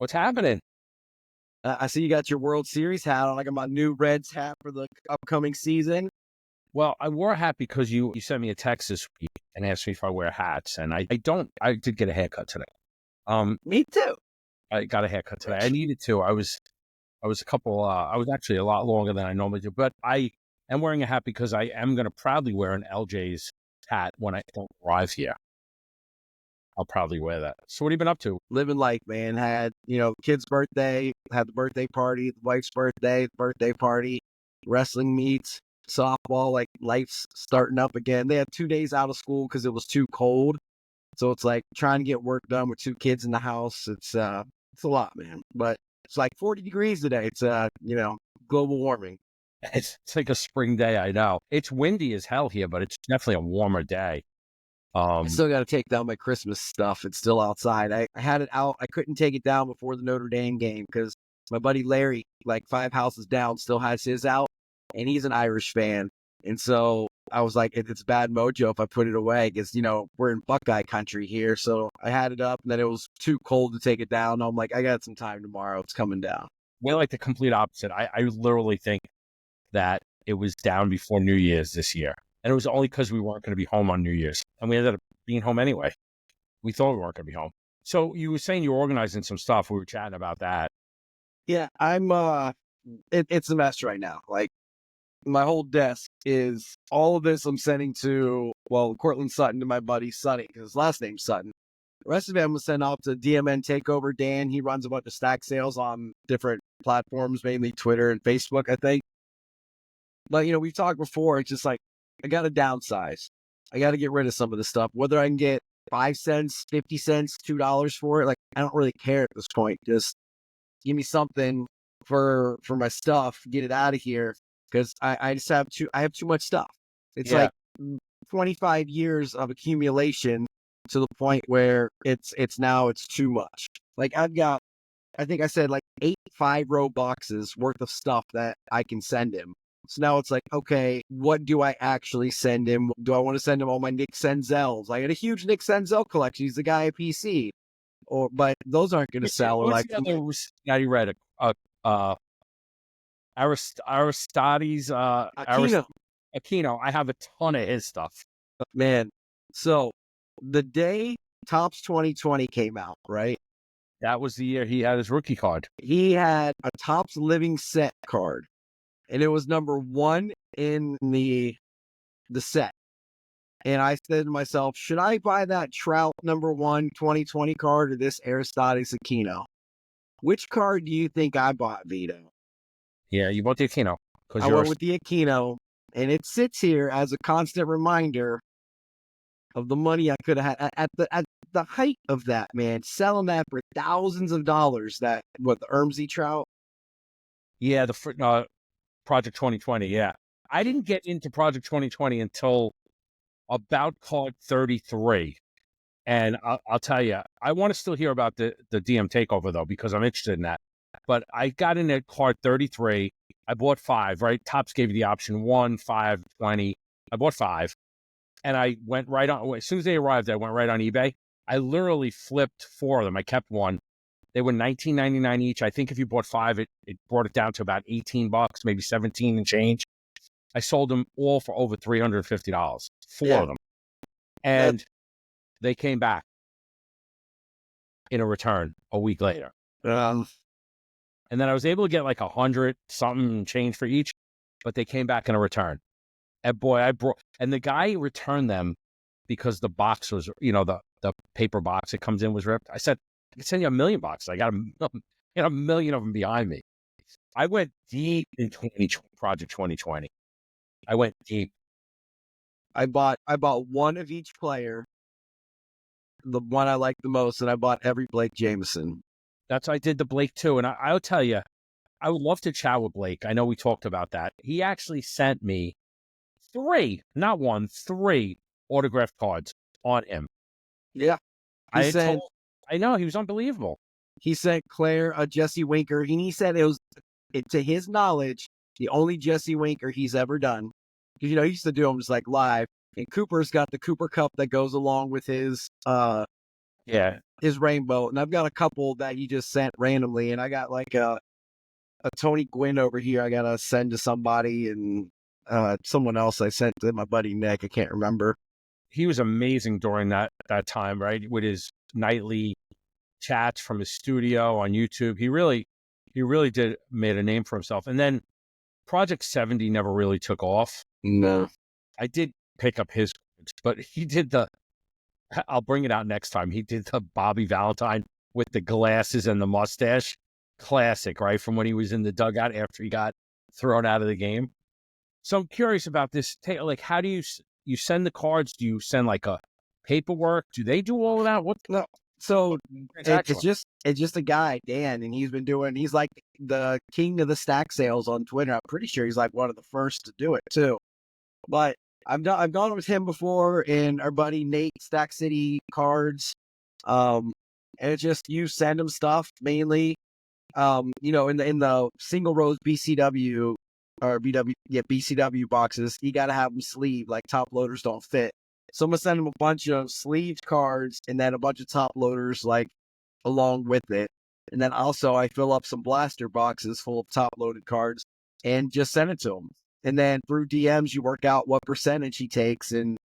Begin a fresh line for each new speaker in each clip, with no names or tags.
What's happening?
I see you got your World Series hat on. I got my new Reds hat for the upcoming season.
Well, I wore a hat because you sent me a text this week and asked me if I wear hats, and I don't. I did get a haircut today.
Me too.
I got a haircut today. I needed to. I was a couple. I was actually a lot longer than I normally do, but I am wearing a hat because I am going to proudly wear an LJ's hat when I don't arrive here. I'll probably wear that. So, what have you been up to?
Living life, man. Had, kid's birthday, had the birthday party, the wife's birthday, the birthday party, wrestling meets, softball, like life's starting up again. They had 2 days out of school because it was too cold. So it's like trying to get work done with 2 kids in the house. It's a lot, man. But it's like 40 degrees today. It's global warming.
It's like a spring day. I know it's windy as hell here, but it's definitely a warmer day.
I still got to take down my Christmas stuff. It's still outside. I had it out. I couldn't take it down before the Notre Dame game because my buddy Larry, like 5 houses down, still has his out, and he's an Irish fan. And so I was like, it's bad mojo if I put it away because, we're in Buckeye country here. So I had it up, and then it was too cold to take it down. I'm like, I got some time tomorrow. It's coming down.
We're like the complete opposite. I literally think that it was down before New Year's this year. And it was only because we weren't going to be home on New Year's. And we ended up being home anyway. We thought we weren't going to be home. So you were saying you were organizing some stuff. We were chatting about that.
Yeah, I'm, it's a mess right now. Like, my whole desk is all of this I'm sending to, Cortland Sutton, to my buddy Sonny, because his last name's Sutton. The rest of it I'm going to send off to DMN Takeover Dan. He runs a bunch of stack sales on different platforms, mainly Twitter and Facebook, I think. But, we've talked before. It's just like, I got to downsize. I got to get rid of some of the stuff. Whether I can get 5 cents, 50 cents, $2 for it, like, I don't really care at this point. Just give me something for my stuff, get it out of here. Because I just have too much stuff. It's like 25 years of accumulation to the point where it's too much. Like, I think I said like 8 5-row boxes worth of stuff that I can send him. So now it's like, okay, what do I actually send him? Do I want to send him all my Nick Senzels? I had a huge Nick Senzel collection. He's the guy at PC. But those aren't going to sell. Or like,
now you read Aristides, Aquino. I have a ton of his stuff.
Man, so the day Topps 2020 came out, right?
That was the year he had his rookie card.
He had a Topps Living Set card, and it was number 1 in the set. And I said to myself, should I buy that Trout number 1 2020 card or this Aristides Aquino? Which card do you think I bought, Vito?
Yeah, you bought the Aquino.
I went with the Aquino, and it sits here as a constant reminder of the money I could have had at the height of that, man. Selling that for thousands of dollars. The Ermsey Trout.
Yeah, the Project 2020. Yeah, I didn't get into Project 2020 until about card 33. And I'll tell you, I want to still hear about the DM takeover, though, because I'm interested in that. But I got in at card 33. I bought 5, right? Topps gave you the option 1, 5, 20. I bought 5. And I went right on. As soon as they arrived, I went right on eBay. I literally flipped 4 of them. I kept 1. They were $19.99 each. I think if you bought 5, it brought it down to about $18, maybe 17 and change. I sold them all for over $350. 4 of them. And they came back in a return a week later. And then I was able to get like 100 something change for each, but they came back in a return. And boy, and the guy returned them because the box was, the paper box that comes in was ripped. I said, I can send you $1 million boxes. I got a million of them behind me. I went deep in Project 2020. I went deep.
I bought 1 of each player, the one I liked the most, and I bought every Blake Jameson.
I did the Blake too. And I'll tell you, I would love to chat with Blake. I know we talked about that. He actually sent me 3, not 1, 3 autographed cards on him.
Yeah.
I know, he was unbelievable.
He sent Claire a Jesse Winker, and he said it was, to his knowledge, the only Jesse Winker he's ever done. Because, he used to do them just like live. And Cooper's got the Cooper Cup that goes along with his
Yeah.
his rainbow, and I've got a couple that he just sent randomly, and I got like a Tony Gwynn over here I gotta send to somebody, and someone else I sent to my buddy Nick. I can't remember.
He was amazing during that time, right? With his nightly chats from his studio on YouTube. He really did made a name for himself. And then Project 70 never really took off.
No.
I did pick up his, but he did the, I'll bring it out next time. He did the Bobby Valentine with the glasses and the mustache. Classic, right? From when he was in the dugout after he got thrown out of the game. So I'm curious about this. Like, how do you send the cards? Do you send like a paperwork? Do they do all of that? What?
No. So
Transaction?
it's just a guy, Dan, and he's like the king of the stack sales on Twitter. I'm pretty sure he's like one of the first to do it too. But I've gone with him before, and our buddy Nate, Stack City Cards. And it's just you send him stuff mainly. You know, in the single rows BCW or BCW boxes, you got to have them sleeved. Like top loaders don't fit. So I'm gonna send him a bunch of sleeved cards and then a bunch of top loaders like along with it. And then also I fill up some blaster boxes full of top loaded cards and just send it to him. And then through DMs, you work out what percentage he takes, and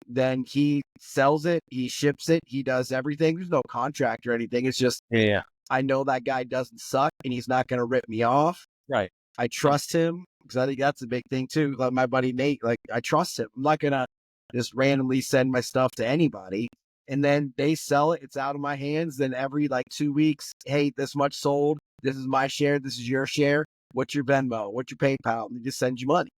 then he sells it, he ships it, he does everything. There's no contract or anything. It's just,
Yeah.
I know that guy doesn't suck and he's not going to rip me off.
Right.
I trust him because I think that's a big thing too. Like my buddy Nate, like I trust him. I'm not going to just randomly send my stuff to anybody. And then they sell it. It's out of my hands. Then every like 2 weeks, hey, this much sold. This is my share. This is your share. What's your Venmo? What's your PayPal? And they just send you money.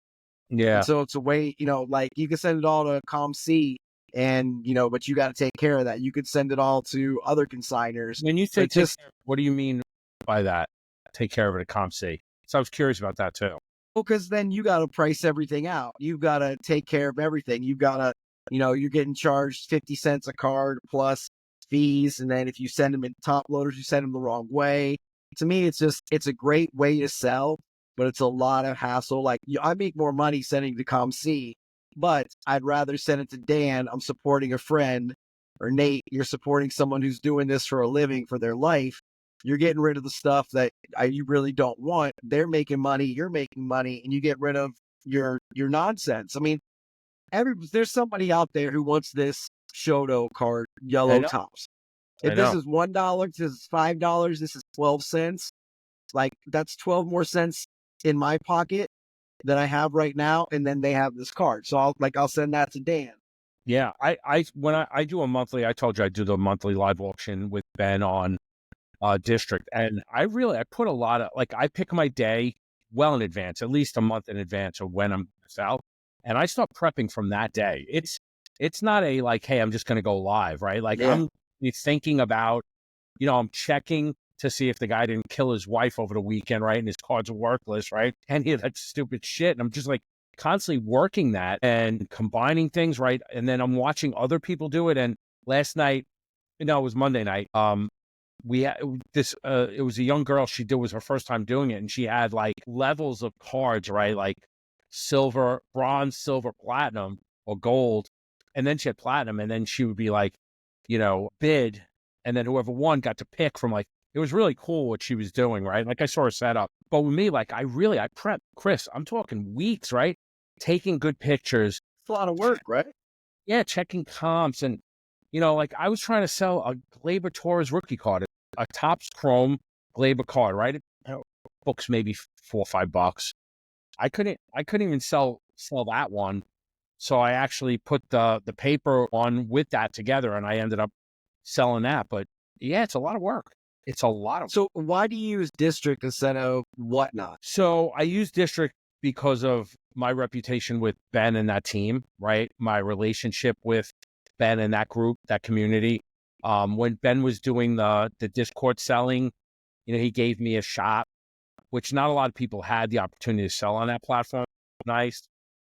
Yeah.
And so it's a way, you know, like you can send it all to ComC and, you know, but you got to take care of that. You could send it all to other consigners.
When you say
just,
what do you mean by that? Take care of it at ComC. So I was curious about that too.
well, because then you got to price everything out. You've got to take care of everything. You've got to, you know, you're getting charged 50 cents a card plus fees. And then if you send them in top loaders, you send them the wrong way. To me, it's a great way to sell, but it's a lot of hassle. Like I make more money sending to ComC, but I'd rather send it to Dan. I'm supporting a friend, or Nate, you're supporting someone who's doing this for a living for their life. You're getting rid of the stuff that you really don't want. They're making money, you're making money, and you get rid of your nonsense. I mean, there's somebody out there who wants this Shoto card, yellow tops. If this is $1, this is $5, this is 12 cents. Like that's 12 more cents in my pocket than I have right now, and then they have this card. So I'll send that to Dan.
Yeah, when I do a monthly, I told you I do the monthly live auction with Ben on District, and I put a lot of, like, I pick my day well in advance, at least a month in advance of when I'm out, and I start prepping from that day. It's not a like, hey, I'm just going to go live, right? Like I'm thinking about, you know, I'm checking to see if the guy didn't kill his wife over the weekend, right? And his cards are worthless, right? Any of that stupid shit. And I'm just like constantly working that and combining things, right? And then I'm watching other people do it. And last night, it was Monday night. We had this, it was a young girl. Was her first time doing it. And she had like levels of cards, right? Like silver, bronze, silver, platinum, or gold. And then she had platinum. And then she would be like, you know, bid. And then whoever won got to pick from like, it was really cool what she was doing, right? Like I saw her set up. But with me, like I prep, Chris, I'm talking weeks, right? Taking good pictures.
It's a lot of work, right?
Yeah, checking comps. And, you know, like I was trying to sell a Gleyber Torres rookie card, a Topps Chrome Gleyber card, right? Books maybe $4 or $5. I couldn't even sell that one. So I actually put the paper on with that together, and I ended up selling that. But yeah, it's a lot of work. It's a lot of.
So why do you use District instead of Whatnot?
So I use District because of my reputation with Ben and that team, right? My relationship with Ben and that group, that community. When Ben was doing the Discord selling, you know, he gave me a shop, which not a lot of people had the opportunity to sell on that platform. Nice.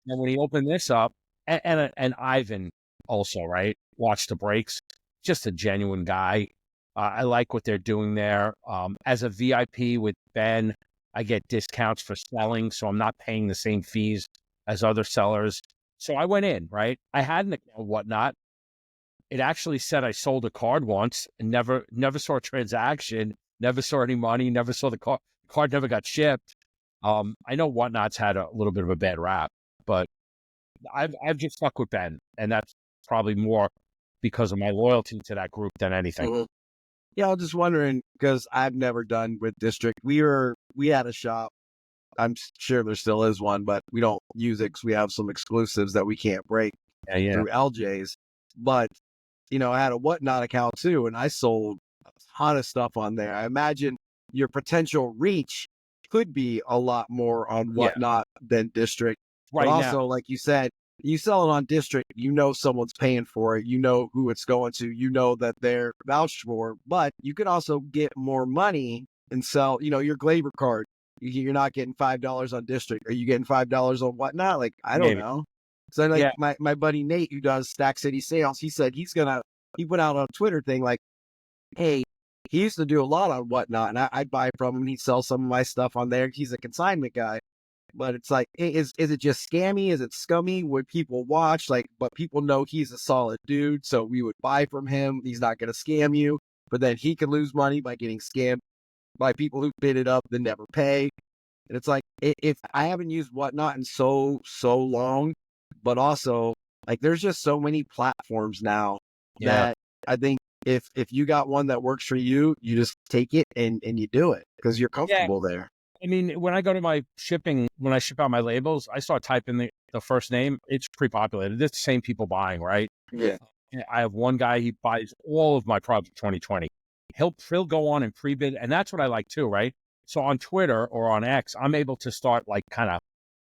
And when he opened this up, and Ivan also, right? Watch the breaks. Just a genuine guy. I like what they're doing there. As a VIP with Ben, I get discounts for selling, so I'm not paying the same fees as other sellers. So I went in, right? I had an account, Whatnot, it actually said I sold a card once and never saw a transaction, never saw any money, never saw the card. Card never got shipped. I know Whatnot's had a little bit of a bad rap, but I've just stuck with Ben, and that's probably more because of my loyalty to that group than anything.
Mhm. Yeah, I was just wondering because I've never done with District. We had a shop. I'm sure there still is one, but we don't use it because we have some exclusives that we can't break
Yeah.
through LJ's. But I had a Whatnot account too, and I sold a ton of stuff on there. I imagine your potential reach could be a lot more on
Yeah.
Whatnot than District. But
Right
also,
now,
like you said, you sell it on District, someone's paying for it, who it's going to, that they're vouched for, but you could also get more money and sell, your Glaber card. You're not getting $5 on District. Are you getting $5 on Whatnot? Like, I don't
maybe.
know. So like
Yeah.
my buddy Nate, who does Stack City Sales, he said he put out on a Twitter thing like, hey, he used to do a lot on Whatnot, and I'd buy from him. He'd sell some of my stuff on there. He's a consignment guy. But it's like, is it just scammy? Is it scummy? Would people watch? Like, but people know he's a solid dude, so we would buy from him. He's not going to scam you. But then he could lose money by getting scammed by people who bid it up then never pay. And it's like, if I haven't used Whatnot in so long, but also like there's just so many platforms now
Yeah.
that I think if you got one that works for you, you just take it and you do it because you're comfortable there.
I mean, when I go to my shipping, when I ship out my labels, I start typing the first name. It's pre-populated. It's the same people buying, right?
Yeah.
I have one guy, he buys all of my Project 2020. He'll go on and pre-bid, and that's what I like too, right? So on Twitter or on X, I'm able to start like kind of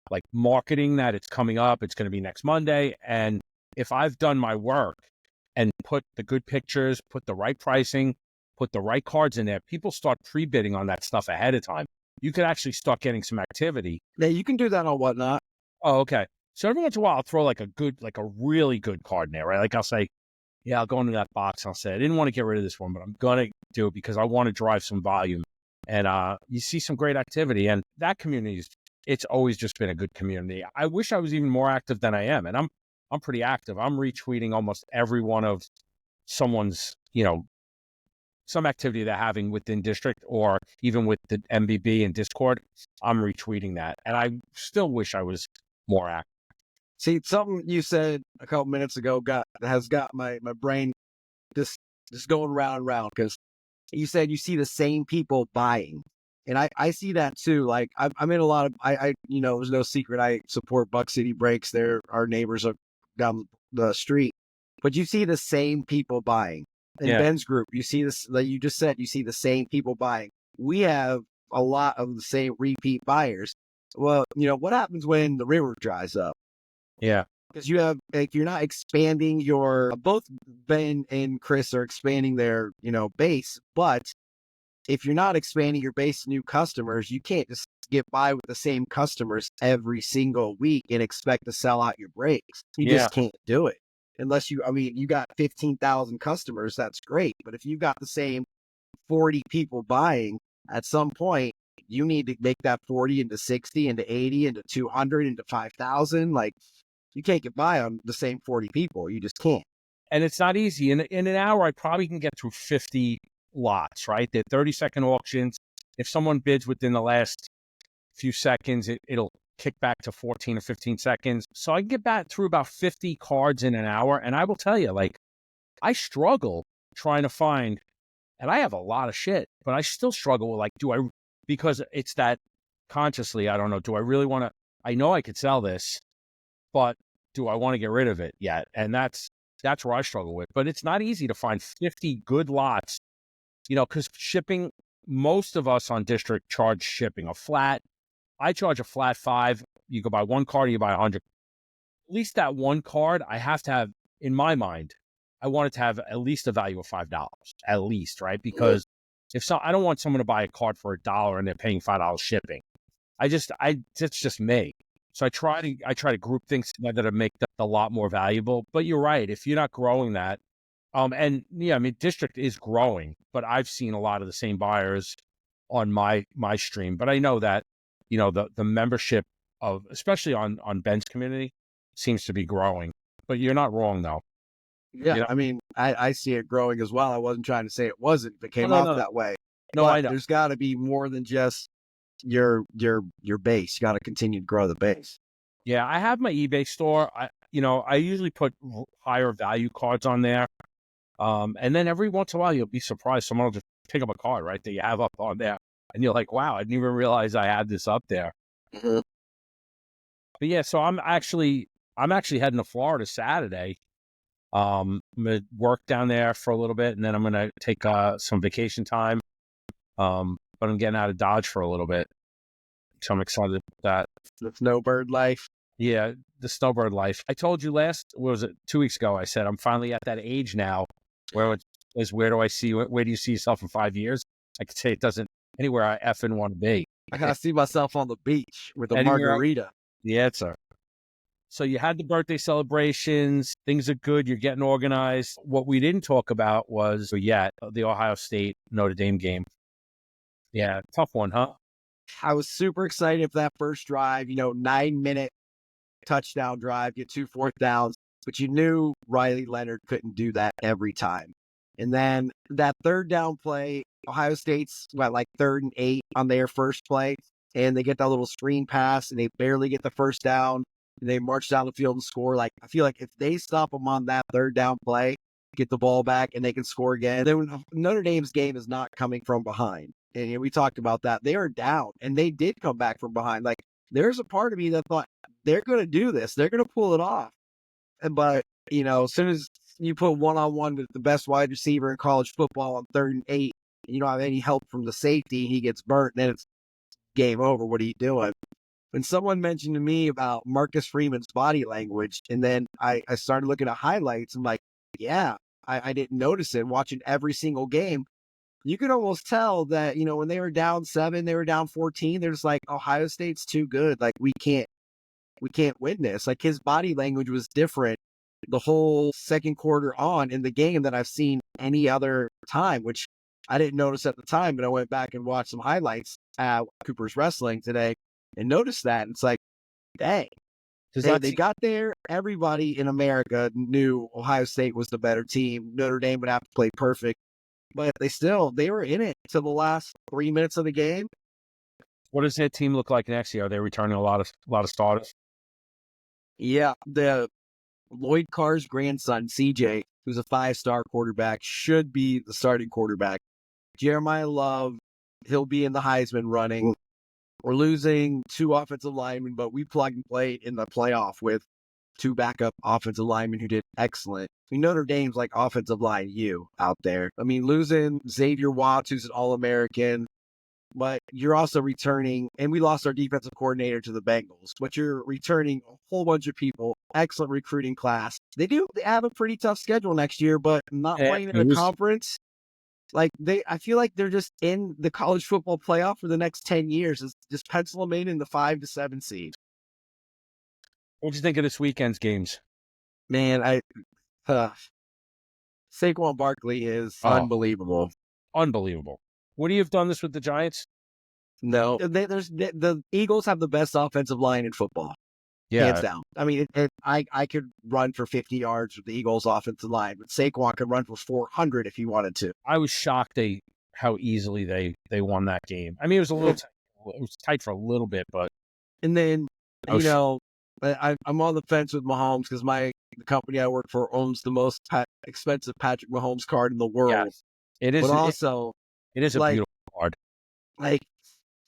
like marketing that it's coming up, it's going to be next Monday. And if I've done my work and put the good pictures, put the right pricing, put the right cards in there, people start pre-bidding on that stuff ahead of time. You could actually start getting some activity.
Yeah, you can do that on Whatnot.
Oh, okay. So every once in a while, I'll throw like a really good card in there, right? Like I'll say, yeah, I'll go into that box. And I'll say, I didn't want to get rid of this one, but I'm going to do it because I want to drive some volume. And you see some great activity. And that community, it's always just been a good community. I wish I was even more active than I am. And I'm pretty active. I'm retweeting almost every one of someone's, some activity they're having within District or even with the MBB and Discord. I'm retweeting that. And I still wish I was more active.
See, something you said a couple minutes ago has got my brain just going round and round because you said you see the same people buying. And I see that too. Like I'm in a lot of, there's no secret. I support Buck City Breaks. They're our neighbors are down the street, but you see the same people buying. In Ben's group, you see this, like you just said, you see the same people buying. We have a lot of the same repeat buyers. Well, what happens when the river dries up?
Yeah.
Because you're not expanding both Ben and Chris are expanding their, base. But if you're not expanding your base to new customers, you can't just get by with the same customers every single week and expect to sell out your breaks. You just can't do it. Unless you got 15,000 customers, that's great. But if you've got the same 40 people buying, at some point, you need to make that 40 into 60, into 80, into 200, into 5,000. Like, you can't get by on the same 40 people. You just can't.
And it's not easy. In an hour, I probably can get through 50 lots, right? They're 30-second auctions. If someone bids within the last few seconds, it'll kick back to 14 or 15 seconds. So I can get back through about 50 cards in an hour. And I will tell you, like, I struggle trying to find, and I have a lot of shit, but I still struggle with like, because it's that consciously, I don't know, do I really want to, I know I could sell this, but do I want to get rid of it yet? And that's where I struggle with. But it's not easy to find 50 good lots, because shipping, most of us on District charge shipping a flat. I charge a flat $5. You go buy one card, or you buy 100. At least that one card, I have to have, in my mind, I want it to have at least a value of $5, at least, right? Because I don't want someone to buy a card for $1 and they're paying $5 shipping. It's just me. So I try to group things together to make the lot more valuable. But you're right, if you're not growing that, and yeah, I mean, District is growing, but I've seen a lot of the same buyers on my stream. But I know that, the membership of, especially on Ben's community, seems to be growing. But you're not wrong though.
Yeah,
You know?
I mean, I see it growing as well. I wasn't trying to say it wasn't. If it
Oh,
came
no,
off
no,
that way,
no, I
but
know.
there's got to be more than just your base. You got to continue to grow the base.
Yeah, I have my eBay store. I usually put higher value cards on there. And then every once in a while, you'll be surprised. Someone will just pick up a card, right, that you have up on there. And you're like, wow, I didn't even realize I had this up there.
Mhm.
But yeah, so I'm actually heading to Florida Saturday. I'm gonna work down there for a little bit, and then I'm gonna take some vacation time. But I'm getting out of Dodge for a little bit, so I'm excited about that.
The snowbird life.
Yeah, the snowbird life. I told you what was it, 2 weeks ago? I said I'm finally at that age now where where do I see where do you see yourself in 5 years? I could say it doesn't anywhere I effing want to be.
I see myself on the beach with a
Anywhere,
margarita.
yeah, sir. So you had the birthday celebrations. Things are good. You're getting organized. What we didn't talk about was yet the Ohio State Notre Dame game. Yeah, tough one, huh?
I was super excited for that first drive. 9-minute touchdown drive, get 2 4th downs, but you knew Riley Leonard couldn't do that every time. And then that 3rd down play, Ohio State's like 3rd and 8 on their first play, and they get that little screen pass and they barely get the first down. And they march down the field and score. Like, I feel like if they stop them on that 3rd down play, get the ball back and they can score again, then Notre Dame's game is not coming from behind. And we talked about that. They are down and they did come back from behind. Like, there's a part of me that thought they're going to do this. They're going to pull it off. But, as soon as you put one-on-one with the best wide receiver in college football on 3rd and 8, and you don't have any help from the safety, he gets burnt, then it's game over. What are you doing? When someone mentioned to me about Marcus Freeman's body language, and then I started looking at highlights, I'm like, yeah, I didn't notice it. Watching every single game, you could almost tell that, when they were down 7, they were down 14, they're just like, Ohio State's too good. Like, we can't win this. Like, his body language was different the whole second quarter on in the game than I've seen any other time, which I didn't notice at the time, but I went back and watched some highlights at Cooper's Wrestling today and noticed that. And it's like, dang, they got there. Everybody in America knew Ohio State was the better team. Notre Dame would have to play perfect, but they were in it to the last 3 minutes of the game.
What does that team look like next year? Are they returning a lot of starters?
Yeah, the Lloyd Carr's grandson, CJ, who's a 5-star quarterback, should be the starting quarterback. Jeremiah Love, he'll be in the Heisman running. We're losing 2 offensive linemen, but we plug and play in the playoff with 2 backup offensive linemen who did excellent. Notre Dame's like offensive line U out there. I mean, losing Xavier Watts, who's an All-American, but you're also returning, and we lost our defensive coordinator to the Bengals, but you're returning a whole bunch of people, excellent recruiting class. They have a pretty tough schedule next year, but not playing in a conference. Like, I feel like they're just in the college football playoff for the next 10 years. It's just pencil them in the 5 to 7 seed.
What do you think of this weekend's games?
Man, Saquon Barkley is unbelievable.
Unbelievable. Would he have done this with the Giants?
No, the Eagles have the best offensive line in football.
Yeah.
Hands down. I mean, I could run for 50 yards with the Eagles offensive line, but Saquon could run for 400 if he wanted to.
I was shocked how easily they won that game. I mean, it was a little tight. It was tight for a little bit, but.
And then, I'm on the fence with Mahomes because the company I work for owns the most expensive Patrick Mahomes card in the world.
Yes, it is.
But also,
it is a beautiful card.
Like,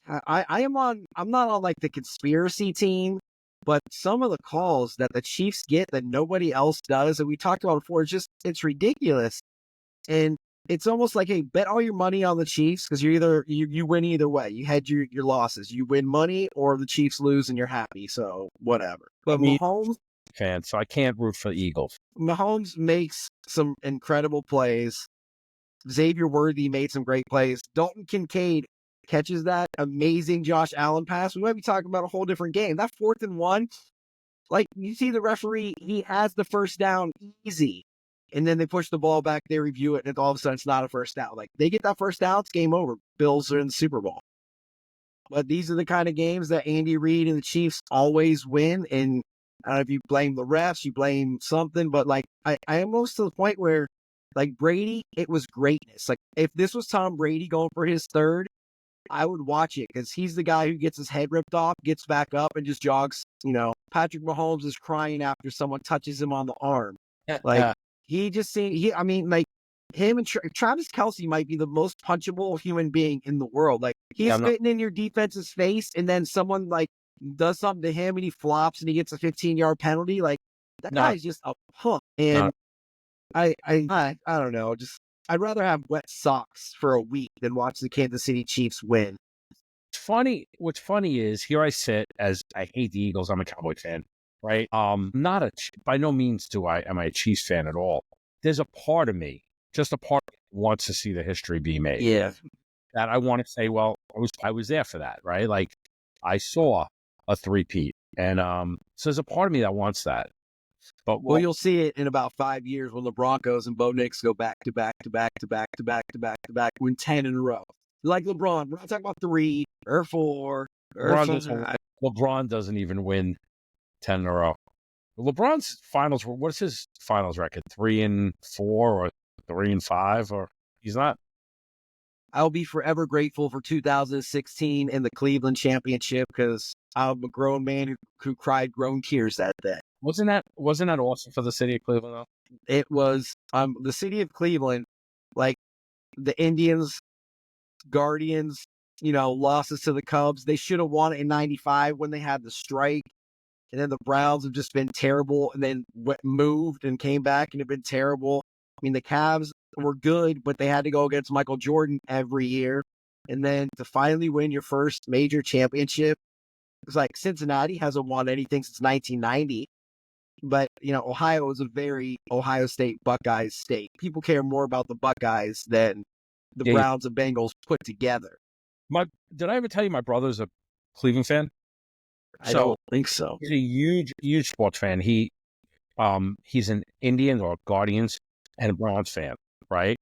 I'm not on like the conspiracy team, but some of the calls that the Chiefs get that nobody else does, and we talked about before, it's ridiculous. And it's almost like, hey, bet all your money on the Chiefs because you win either way. You hedge your losses. You win money or the Chiefs lose and you're happy. So whatever. But Mahomes
fan, so I can't root for the Eagles.
Mahomes makes some incredible plays. Xavier Worthy made some great plays. Dalton Kincaid catches that amazing Josh Allen pass. We might be talking about a whole different game. That 4th and 1, like, you see the referee, he has the first down easy. And then they push the ball back, they review it, and all of a sudden it's not a first down. Like, they get that first down, it's game over. Bills are in the Super Bowl. But these are the kind of games that Andy Reid and the Chiefs always win. And I don't know if you blame the refs, you blame something, but like I am almost to the point where like Brady, it was greatness. Like if this was Tom Brady going for his third, I would watch it because he's the guy who gets his head ripped off, gets back up, and just jogs. Patrick Mahomes is crying after someone touches him on the arm. Like he just seemed I mean, like him and Travis Kelce might be the most punchable human being in the world. Like he's spitting in your defense's face, and then someone like does something to him, and he flops, and he gets a 15-yard penalty. Like that guy's just a punk. And I don't know. Just I'd rather have wet socks for a week than watch the Kansas City Chiefs win.
Funny. What's funny is here I sit as I hate the Eagles. I'm a Cowboy fan, right? Not by no means am I a Chiefs fan at all. There's a part of me, just a part that wants to see the history be made.
Yeah.
That I want to say, well, I was there for that, right? Like I saw a three-peat, and so there's a part of me that wants that. But
well, you'll see it in about 5 years when the Broncos and Bo Nix go back to back to back to back to back to back to back, win 10 in a row. Like LeBron, we're not talking about 3 or 4.
LeBron doesn't even win 10 in a row. LeBron's finals, what's his finals record? 3-4 or 3-5, or he's not?
I'll be forever grateful for 2016 and the Cleveland championship because I'm a grown man who cried grown tears that day.
Wasn't that awesome for the city of Cleveland though?
It was the city of Cleveland, like the Indians, Guardians, losses to the Cubs. They should have won it in '95 when they had the strike. And then the Browns have just been terrible and then moved and came back and have been terrible. I mean, the Cavs were good, but they had to go against Michael Jordan every year. And then to finally win your first major championship, it's like Cincinnati hasn't won anything since 1990. But, Ohio is a very Ohio State Buckeyes state. People care more about the Buckeyes than the Browns and Bengals put together.
Did I ever tell you my brother's a Cleveland fan?
I don't think so.
He's a huge sports fan. He's an Indians or Guardians and a Browns fan, right?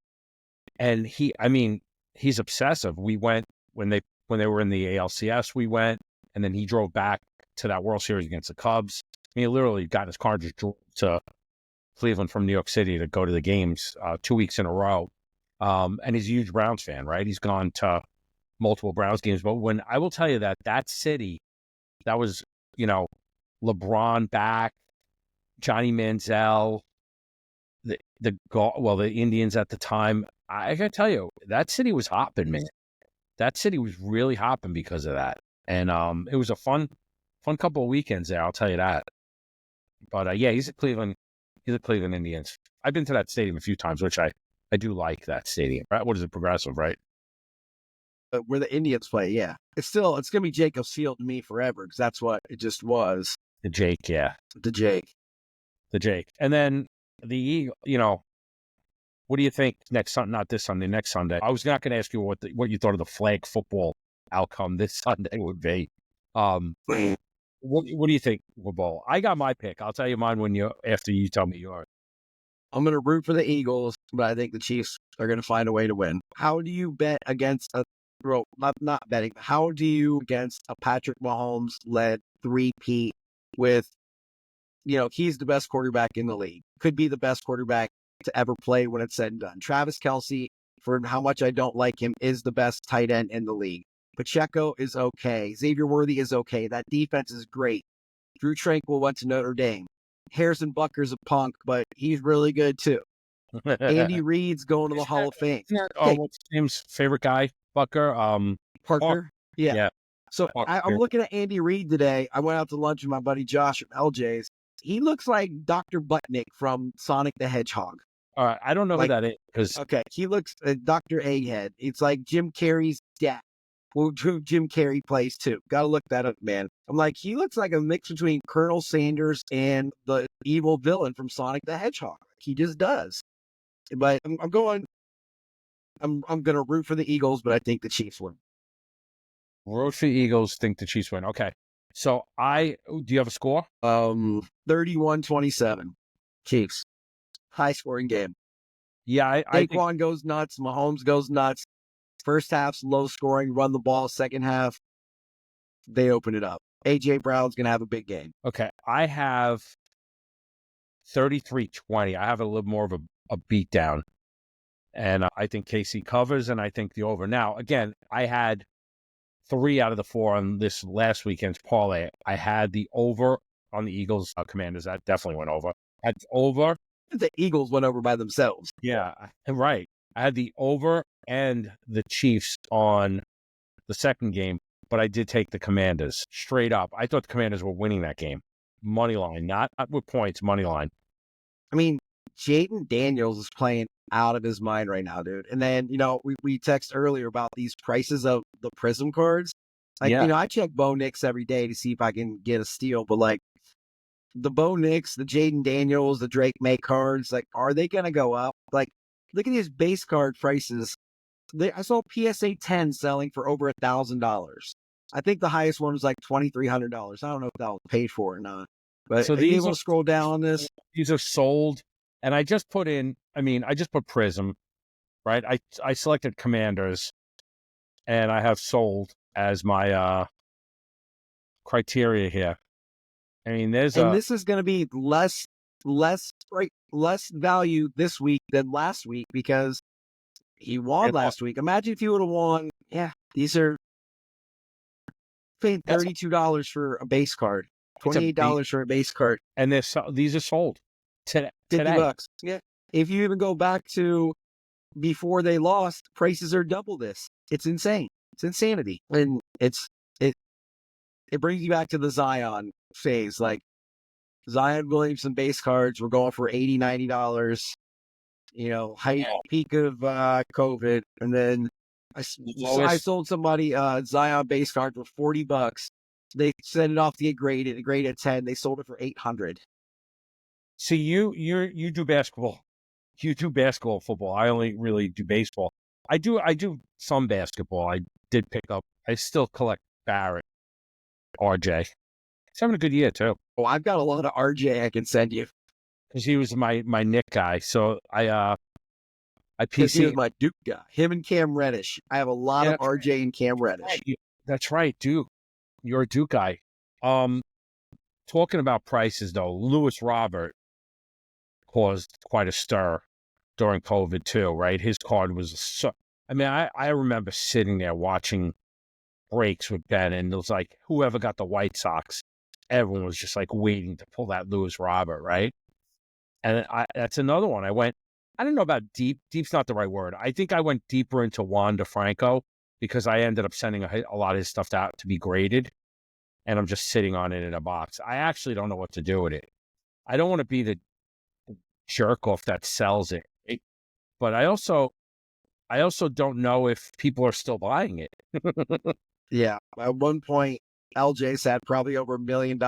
And he's obsessive. We went when they were in the ALCS, we went, and then he drove back to that World Series against the Cubs. He literally got in his car and just drove to Cleveland from New York City to go to the games 2 weeks in a row. And he's a huge Browns fan, right? He's gone to multiple Browns games. But when I will tell you that city, that was, LeBron back, Johnny Manziel, the Indians at the time. I got to tell you, that city was hopping, man. That city was really hopping because of that. And it was a fun couple of weekends there, I'll tell you that. But he's a Cleveland Indians. I've been to that stadium a few times, which I do like that stadium. Right? What is it, Progressive, right?
Where the Indians play, yeah. It's going to be Jacobs Field to me forever because that's what it just was.
The Jake, yeah.
The Jake.
And then the Eagle, what do you think next Sunday, not this Sunday, next Sunday? I was not going to ask you what you thought of the flag football outcome this Sunday would be. What do you think, Bowl? I got my pick. I'll tell you mine after you tell me yours.
I'm going to root for the Eagles, but I think the Chiefs are going to find a way to win. How do you bet against not betting. How do you against a Patrick Mahomes-led three-peat with, he's the best quarterback in the league. Could be the best quarterback to ever play when it's said and done. Travis Kelce, for how much I don't like him, is the best tight end in the league. Pacheco is okay. Xavier Worthy is okay. That defense is great. Drew Tranquill went to Notre Dame. Harrison Butker's a punk, but he's really good too. Andy Reid's going to the Hall of Fame.
What's his name's favorite guy? Butker?
Parker? Yeah. So I'm looking at Andy Reid today. I went out to lunch with my buddy Josh at LJ's. He looks like Dr. Butnick from Sonic the Hedgehog.
All right. I don't know who that is.
Okay. He looks Dr. Egghead. It's like Jim Carrey's dad. Who Jim Carrey plays too. Gotta look that up, man. I'm like, he looks like a mix between Colonel Sanders and the evil villain from Sonic the Hedgehog. He just does. But I'm gonna root for the Eagles, but I think the Chiefs win.
Root for the Eagles, think the Chiefs win. Okay. So do you have a score?
31-27. Chiefs. High scoring game.
Yeah,
Saquon goes nuts. Mahomes goes nuts. First half's low scoring, run the ball. Second half, they open it up. A.J. Brown's going to have a big game.
Okay, I have 33-20. I have a little more of a beatdown. And I think KC covers, and I think the over. Now, again, I had 3 out of the 4 on this last weekend's parlay. I had the over on the Eagles Commanders. That definitely went over. I had the over.
The Eagles went over by themselves.
Yeah, right. I had the over and the Chiefs on the second game, but I did take the Commanders straight up. I thought the Commanders were winning that game. Money line, not with points, money line.
I mean, Jaden Daniels is playing out of his mind right now, dude. And then, we text earlier about these prices of the Prism cards. Like,
Yeah.
I check Bo Nix every day to see if I can get a steal, but like the Bo Nix, the Jaden Daniels, the Drake May cards, like, are they going to go up? Like, look at these base card prices. I saw PSA 10 selling for over $1,000. I think the highest one was like $2,300. I don't know if that was paid for or not. But
So
are you
these
able
are
to scroll down on this?
These are sold, and I just put Prism, right? I selected Commanders, and I have sold as my criteria here. I mean,
This is going to be less value this week than last week because he won last week. Imagine if he would have won. Yeah, these are paying $32 for a base card, $28 for a base card,
and these are sold today.
$50. Yeah, if you even go back to before they lost, prices are double this. It's insane. It's insanity, and it brings you back to the Zion phase. Like Zion Williamson base cards were going for $80, $90. Peak of COVID, and then I sold somebody Zion base card for $40. They sent it off to get graded. It graded at 10. They sold it for $800.
See, you do basketball. You do basketball, football. I only really do baseball. I do some basketball. I did pick up. I still collect Barrett, RJ. He's having a good year too.
Oh, I've got a lot of RJ I can send you
because he was my Nick guy. So I PC.
He was my Duke guy. Him and Cam Reddish. I have a lot of RJ and Cam Reddish.
That's right, Duke. You're a Duke guy. Talking about prices though, Lewis Robert caused quite a stir during COVID too, right? His card was I remember sitting there watching breaks with Ben, and it was like whoever got the White Sox, everyone was just like waiting to pull that Lewis Robert, right? And that's another one. I don't know about deep. Deep's not the right word. I think I went deeper into Wander Franco because I ended up sending a lot of his stuff out to be graded, and I'm just sitting on it in a box. I actually don't know what to do with it. I don't want to be the jerk off that sells it, but I also don't know if people are still buying it.
Yeah, at one point, LJ's had probably over $1 million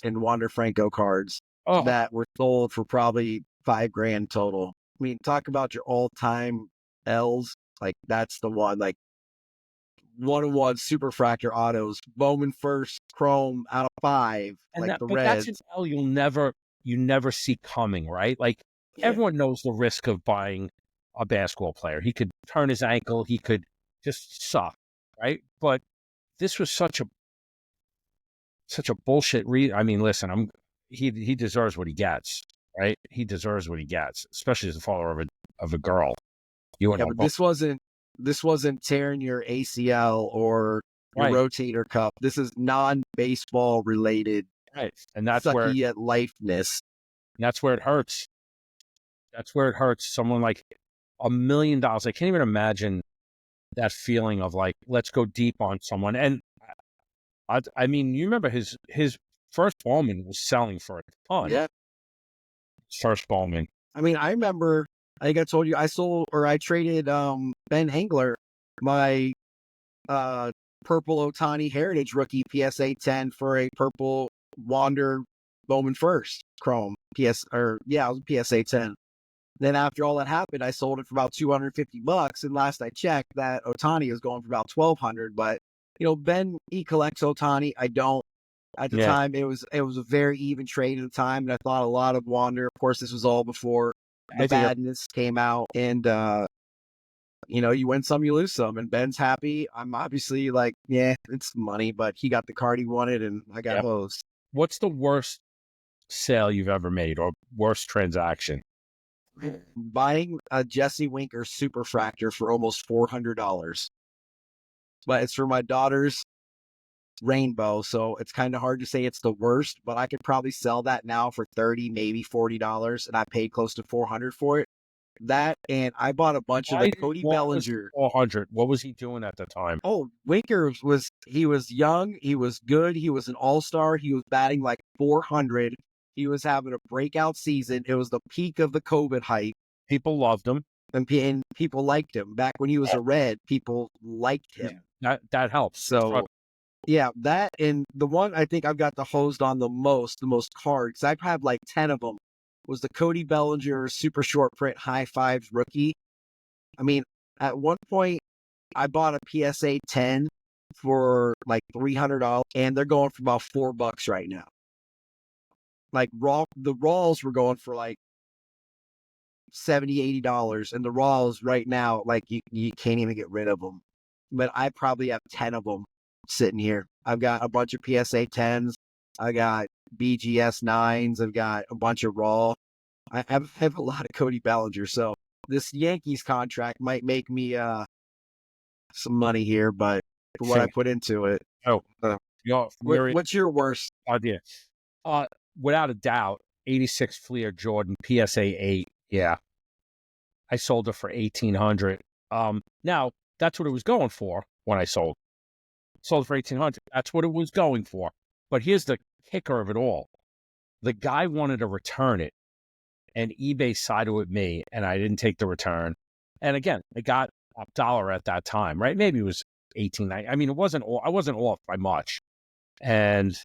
in Wander Franco cards that were sold for probably $5,000 total. I mean, talk about your all-time L's. Like that's the one. Like 1-on-1 Superfractor autos, Bowman first, Chrome out of 5.
And
like the
but
Reds.
That's an L you never see coming, right? Like everyone knows the risk of buying a basketball player. He could turn his ankle. He could just suck, right? But this was such a bullshit. I mean, listen, he deserves what he gets, right? He deserves what he gets, especially as a follower of a girl.
But this wasn't tearing your ACL or your rotator cuff. This is non-baseball related.
Right. And that's where
lifeness.
That's where it hurts. That's where it hurts. Someone like $1 million. I can't even imagine that feeling of like, let's go deep on someone. And I mean, you remember his first Bowman was selling for a ton.
Yeah.
First Bowman.
I mean, I remember, I think I told you I traded Ben Hengler, my purple Ohtani Heritage rookie PSA 10 for a purple Wander Bowman first Chrome it was a PSA 10. Then after all that happened, I sold it for about $250. And last I checked, that Ohtani was going for about $1,200. But Ben, he collects Ohtani. I don't. At the time, it was a very even trade at the time, and I thought a lot of Wander. Of course, this was all before the badness came out, and You win some, you lose some. And Ben's happy. I'm obviously like, yeah, it's money, but he got the card he wanted and I got
Yep.
hosed.
What's the worst sale you've ever made or worst transaction?
Buying a Jesse Winker Superfractor for almost $400. But it's for my daughter's rainbow, so it's kind of hard to say it's the worst, but I could probably sell that now for $30, maybe $40, and I paid close to $400 for it. That, and I bought a bunch of the Cody Bellinger.
400. What was he doing at the time?
Oh, Winker he was young, he was good, he was an all-star, he was batting like 400. He was having a breakout season. It was the peak of the COVID hype,
People loved him.
and people liked him. Back when he was a Red, people liked him.
That helps.
So yeah, that, and the one I think I've got the hosed on the most cards, I've had like 10 of them, was the Cody Bellinger super short print high fives rookie. I mean, at one point I bought a PSA 10 for like $300, and they're going for about $4 right now. Like the Raws were going for like $70, $80, and the Raws right now, like you can't even get rid of them. But I probably have 10 of them sitting here. I've got a bunch of PSA 10s. I got BGS 9s. I've got a bunch of Raw. I have a lot of Cody Bellinger. So this Yankees contract might make me some money here, but for what I put into it.
Oh,
what's your worst
idea? Without a doubt, 86 Fleer Jordan PSA 8. Yeah, I sold it for $1,800. Now that's what it was going for when I sold. Sold it for $1,800. That's what it was going for. But here's the kicker of it all: the guy wanted to return it, and eBay sided with me, and I didn't take the return. And again, it got $1 at that time, right? Maybe it was $18.90. I mean, I wasn't off by much. And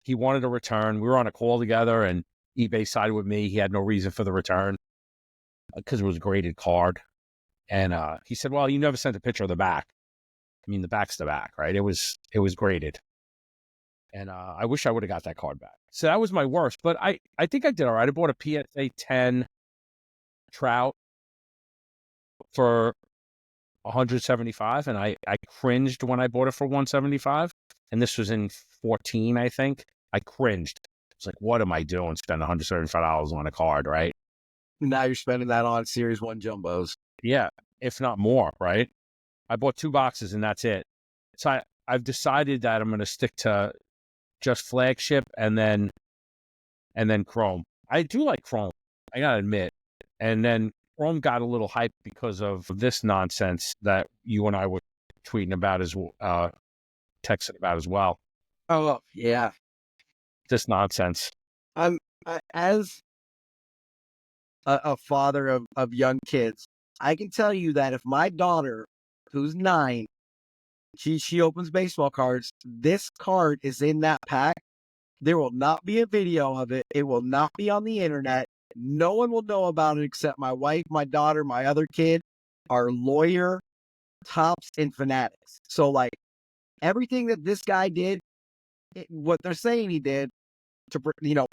he wanted a return. We were on a call together, and eBay sided with me. He had no reason for the return because it was a graded card. And he said, "Well, you never sent a picture of the back." I mean, the back's the back, right? It was graded. And I wish I would have got that card back. So that was my worst. But I think I did all right. I bought a PSA 10 Trout for $175, and I cringed when I bought it for $175. And this was in 14, I think. I cringed. It's like, what am I doing? Spend $175 on a card, right?
Now you're spending that on Series 1 jumbos.
Yeah, if not more, right? I bought 2 boxes and that's it. So I've decided that I'm going to stick to just flagship and then Chrome. I do like Chrome, I got to admit. And then Chrome got a little hype because of this nonsense that you and I were tweeting about texting about as well.
Oh, yeah.
This nonsense.
As a father of young kids, I can tell you that if my daughter, who's 9, she opens baseball cards, this card is in that pack, there will not be a video of it. It will not be on the internet. No one will know about it except my wife, my daughter, my other kid, our lawyer, Topps, and Fanatics. So, like, everything that this guy did, what they're saying he did to,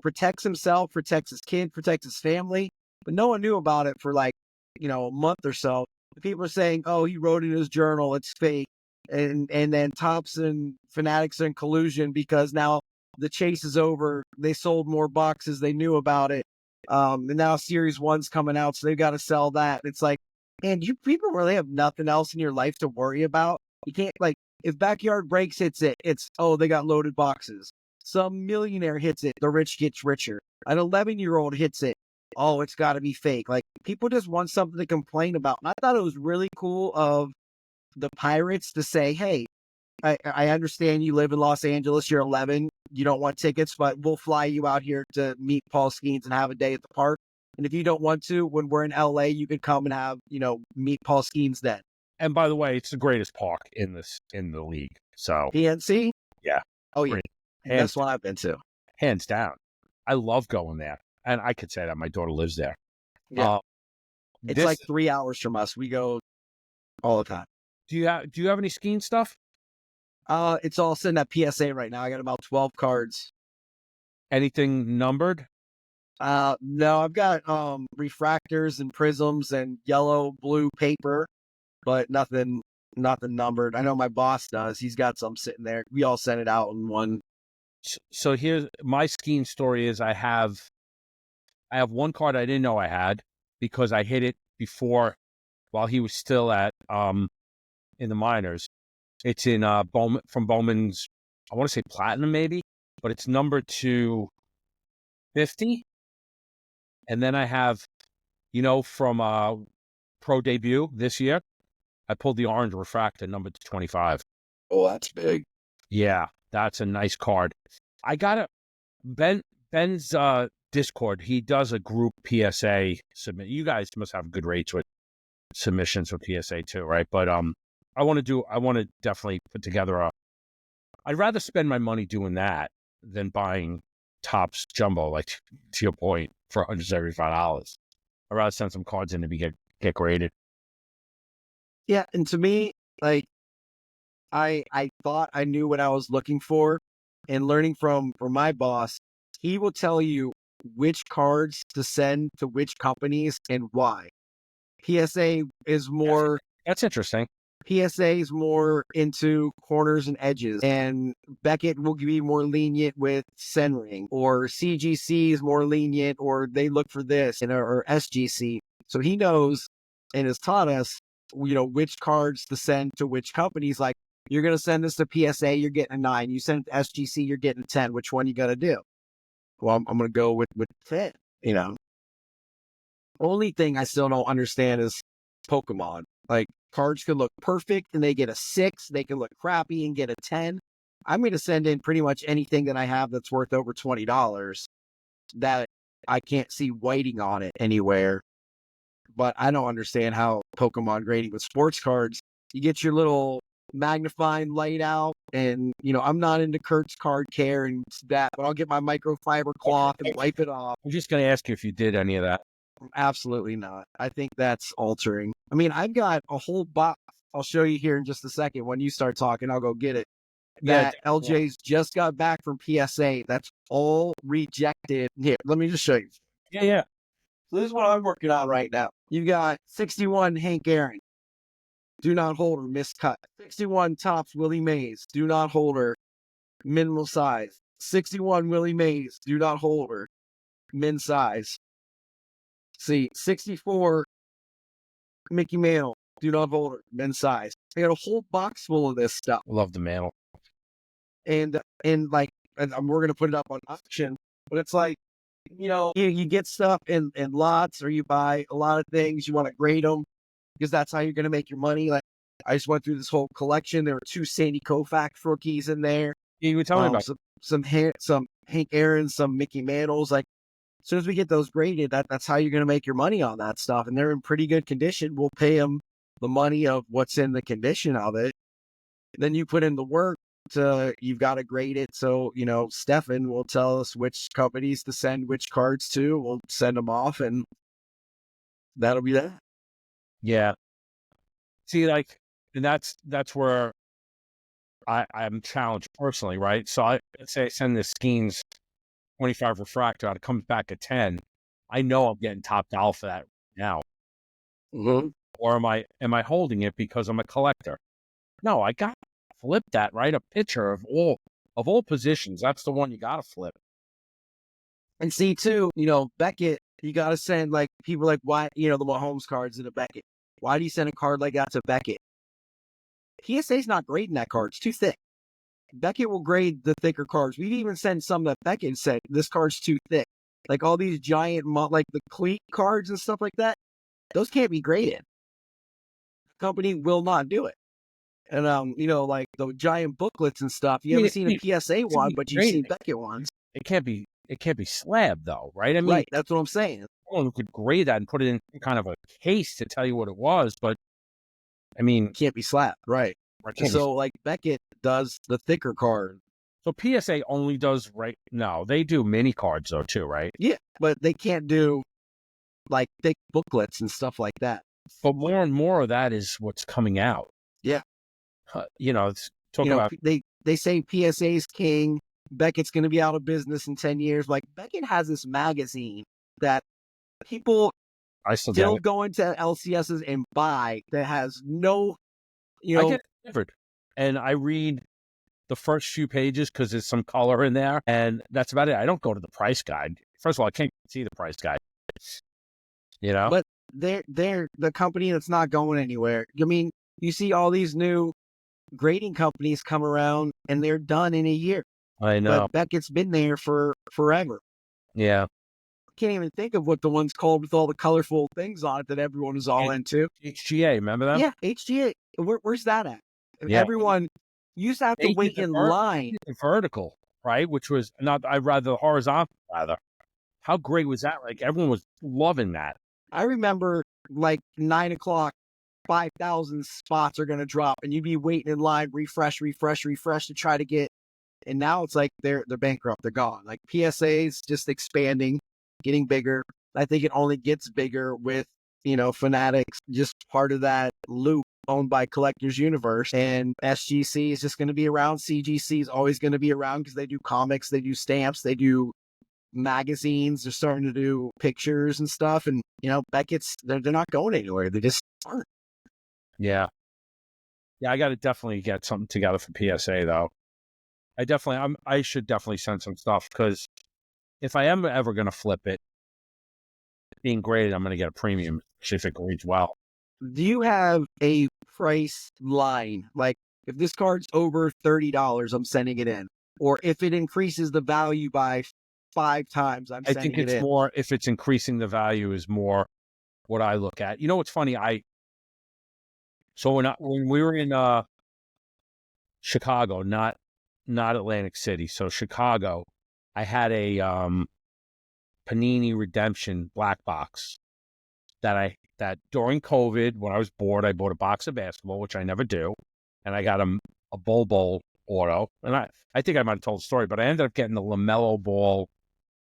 protects himself, protects his kid, protects his family, but no one knew about it for like, a month or so. People are saying, oh, he wrote in his journal, it's fake. And then Topps and Fanatics are in collusion because now the chase is over. They sold more boxes. They knew about it. And now Series 1's coming out, so they've got to sell that. It's like, man, you people really have nothing else in your life to worry about. You can't, like, if Backyard Breaks hits it, it's, oh, they got loaded boxes. Some millionaire hits it, the rich gets richer. An 11-year-old hits it, oh, it's got to be fake. Like, people just want something to complain about. And I thought it was really cool of the Pirates to say, hey, I understand you live in Los Angeles, you're 11, you don't want tickets, but we'll fly you out here to meet Paul Skeens and have a day at the park. And if you don't want to, when we're in LA, you could come and have, meet Paul Skeens then.
And by the way, it's the greatest park in the league. So
PNC?
Yeah.
Oh, yeah. That's one I've been to.
Hands down. I love going there. And I could say that my daughter lives there.
Yeah. It's like 3 hours from us. We go all the time.
Do you have any skiing stuff?
It's all sitting at PSA right now. I got about 12 cards.
Anything numbered?
No, I've got refractors and prisms and yellow, blue paper. but nothing numbered. I know my boss does. He's got some sitting there. We all sent it out in one.
So here's my skiing story is I have one card I didn't know I had because I hit it before while he was still at in the minors. It's in Bowman from Bowman's, I want to say platinum maybe, but it's number 250. And then I have, from pro debut this year, I pulled the orange refractor number 25.
Oh, that's big.
Yeah, that's a nice card. I got Ben's Discord. He does a group PSA submit. You guys must have good rates with submissions for PSA too, right? But I want to definitely put together I'd rather spend my money doing that than buying Topps Jumbo, like to your point, for $175. I'd rather send some cards in to get graded.
Yeah, and to me, like I thought I knew what I was looking for, and learning from my boss, he will tell you which cards to send to which companies and why. PSA is more
That's interesting.
PSA is more into corners and edges, and Beckett will be more lenient with centering, or CGC is more lenient, or they look for this, or SGC. So he knows and has taught us, which cards to send to which companies. Like, you're going to send this to PSA, you're getting a 9. You send it to SGC, you're getting a 10. Which one you got to do? Well, I'm going to go with 10. Only thing I still don't understand is Pokemon. Like, cards could look perfect and they get a 6. They can look crappy and get a 10. I'm going to send in pretty much anything that I have that's worth over $20 that I can't see whiting on it anywhere. But I don't understand how Pokemon grading with sports cards, you get your little magnifying light out, and I'm not into Kurt's Card Care and that, but I'll get my microfiber cloth and wipe it off.
I'm just going to ask you if you did any of that.
Absolutely not. I think that's altering. I mean, I've got a whole box. I'll show you here in just a second. When you start talking, I'll go get it. That LJ's just got back from PSA. That's all rejected. Here, let me just show you.
Yeah.
So this is what I'm working on right now. You got 61 Hank Aaron. Do not hold her, miscut. 61 Topps Willie Mays. Do not hold her, minimal size. 61 Willie Mays. Do not hold her, min size. See, 64 Mickey Mantle. Do not hold her, min size. I got a whole box full of this stuff.
Love the Mantle.
And we're gonna put it up on auction, but it's like, you get stuff in lots, or you buy a lot of things. You want to grade them because that's how you're gonna make your money. Like, I just went through this whole collection. There were 2 Sandy Koufax rookies in there.
Yeah, you were telling me about
some Hank Aaron, some Mickey Mantles. Like, as soon as we get those graded, that's how you're going to make your money on that stuff. And they're in pretty good condition. We'll pay them the money of what's in the condition of it. Then you put in the work you've got to grade it. So, Stefan will tell us which companies to send which cards to. We'll send them off, and that'll be that.
Yeah. See, and that's where I'm challenged personally, right? So let's say I send this Skeens 25 refractor out, it comes back at 10. I know I'm getting top dollar for that now.
Mm-hmm.
Or am I holding it because I'm a collector? No, I got to flip that, right? A picture of all positions. That's the one you got to flip.
And see too, Beckett, you got to send, like, people like, why, the Mahomes cards in a Beckett. Why do you send a card like that to Beckett? PSA's not grading that card. It's too thick. Beckett will grade the thicker cards. We'd even send some that Beckett said, this card's too thick. Like all these giant, like the cleat cards and stuff like that, those can't be graded. The company will not do it. And, like the giant booklets and stuff, you haven't seen a PSA one, but you've seen Beckett ones.
It can't be slab though, right? I mean,
right, that's what I'm saying.
Someone could grade that and put it in kind of a case to tell you what it was, but I mean,
it can't be slab, right? So like Beckett does the thicker card.
So PSA only does no, they do mini cards though too, right?
Yeah, but they can't do like thick booklets and stuff like that.
But more and more of that is what's coming out.
Yeah,
about
they say PSA's king. Beckett's going to be out of business in 10 years. Like, Beckett has this magazine that people
I still get
still
it.
go into LCSs and buy that has no,
I get it delivered, and I read the first few pages because there's some color in there, and that's about it. I don't go to the price guide. First of all, I can't see the price guide.
But they're the company that's not going anywhere. I mean, you see all these new grading companies come around and they're done in a year.
I know.
But Beckett's been there for forever.
Yeah.
Can't even think of what the one's called with all the colorful things on it that everyone is all into.
HGA, remember them?
Yeah, HGA.
Where's
that at?
Yeah.
Everyone used to have to wait in line.
Vertical, right? Which was not, I'd rather horizontal, rather. How great was that? Like, everyone was loving that.
I remember like 9 o'clock, 5,000 spots are going to drop and you'd be waiting in line, refresh to try to get. And now it's like they're bankrupt. They're gone. Like PSA's just expanding, getting bigger. I think it only gets bigger with, Fanatics, just part of that loop owned by Collectors Universe. And SGC is just going to be around. CGC is always going to be around because they do comics, they do stamps, they do magazines. They're starting to do pictures and stuff. And, Beckett's, they're not going anywhere. They just aren't.
Yeah. Yeah, I got to definitely get something together for PSA, though. I should definitely send some stuff because if I am ever going to flip it, being graded, I'm going to get a premium if it reads well.
Do you have a price line? Like if this card's over $30, I'm sending it in. Or if it increases the value by 5 times, I'm sending it in.
I think it's more, if it's increasing the value is more what I look at. You know what's funny? So when we were in Chicago, not Atlantic City, so Chicago, I had a Panini Redemption black box that during COVID, when I was bored, I bought a box of basketball, which I never do, and I got a Bol auto, and I think I might have told the story, but I ended up getting the LaMelo Ball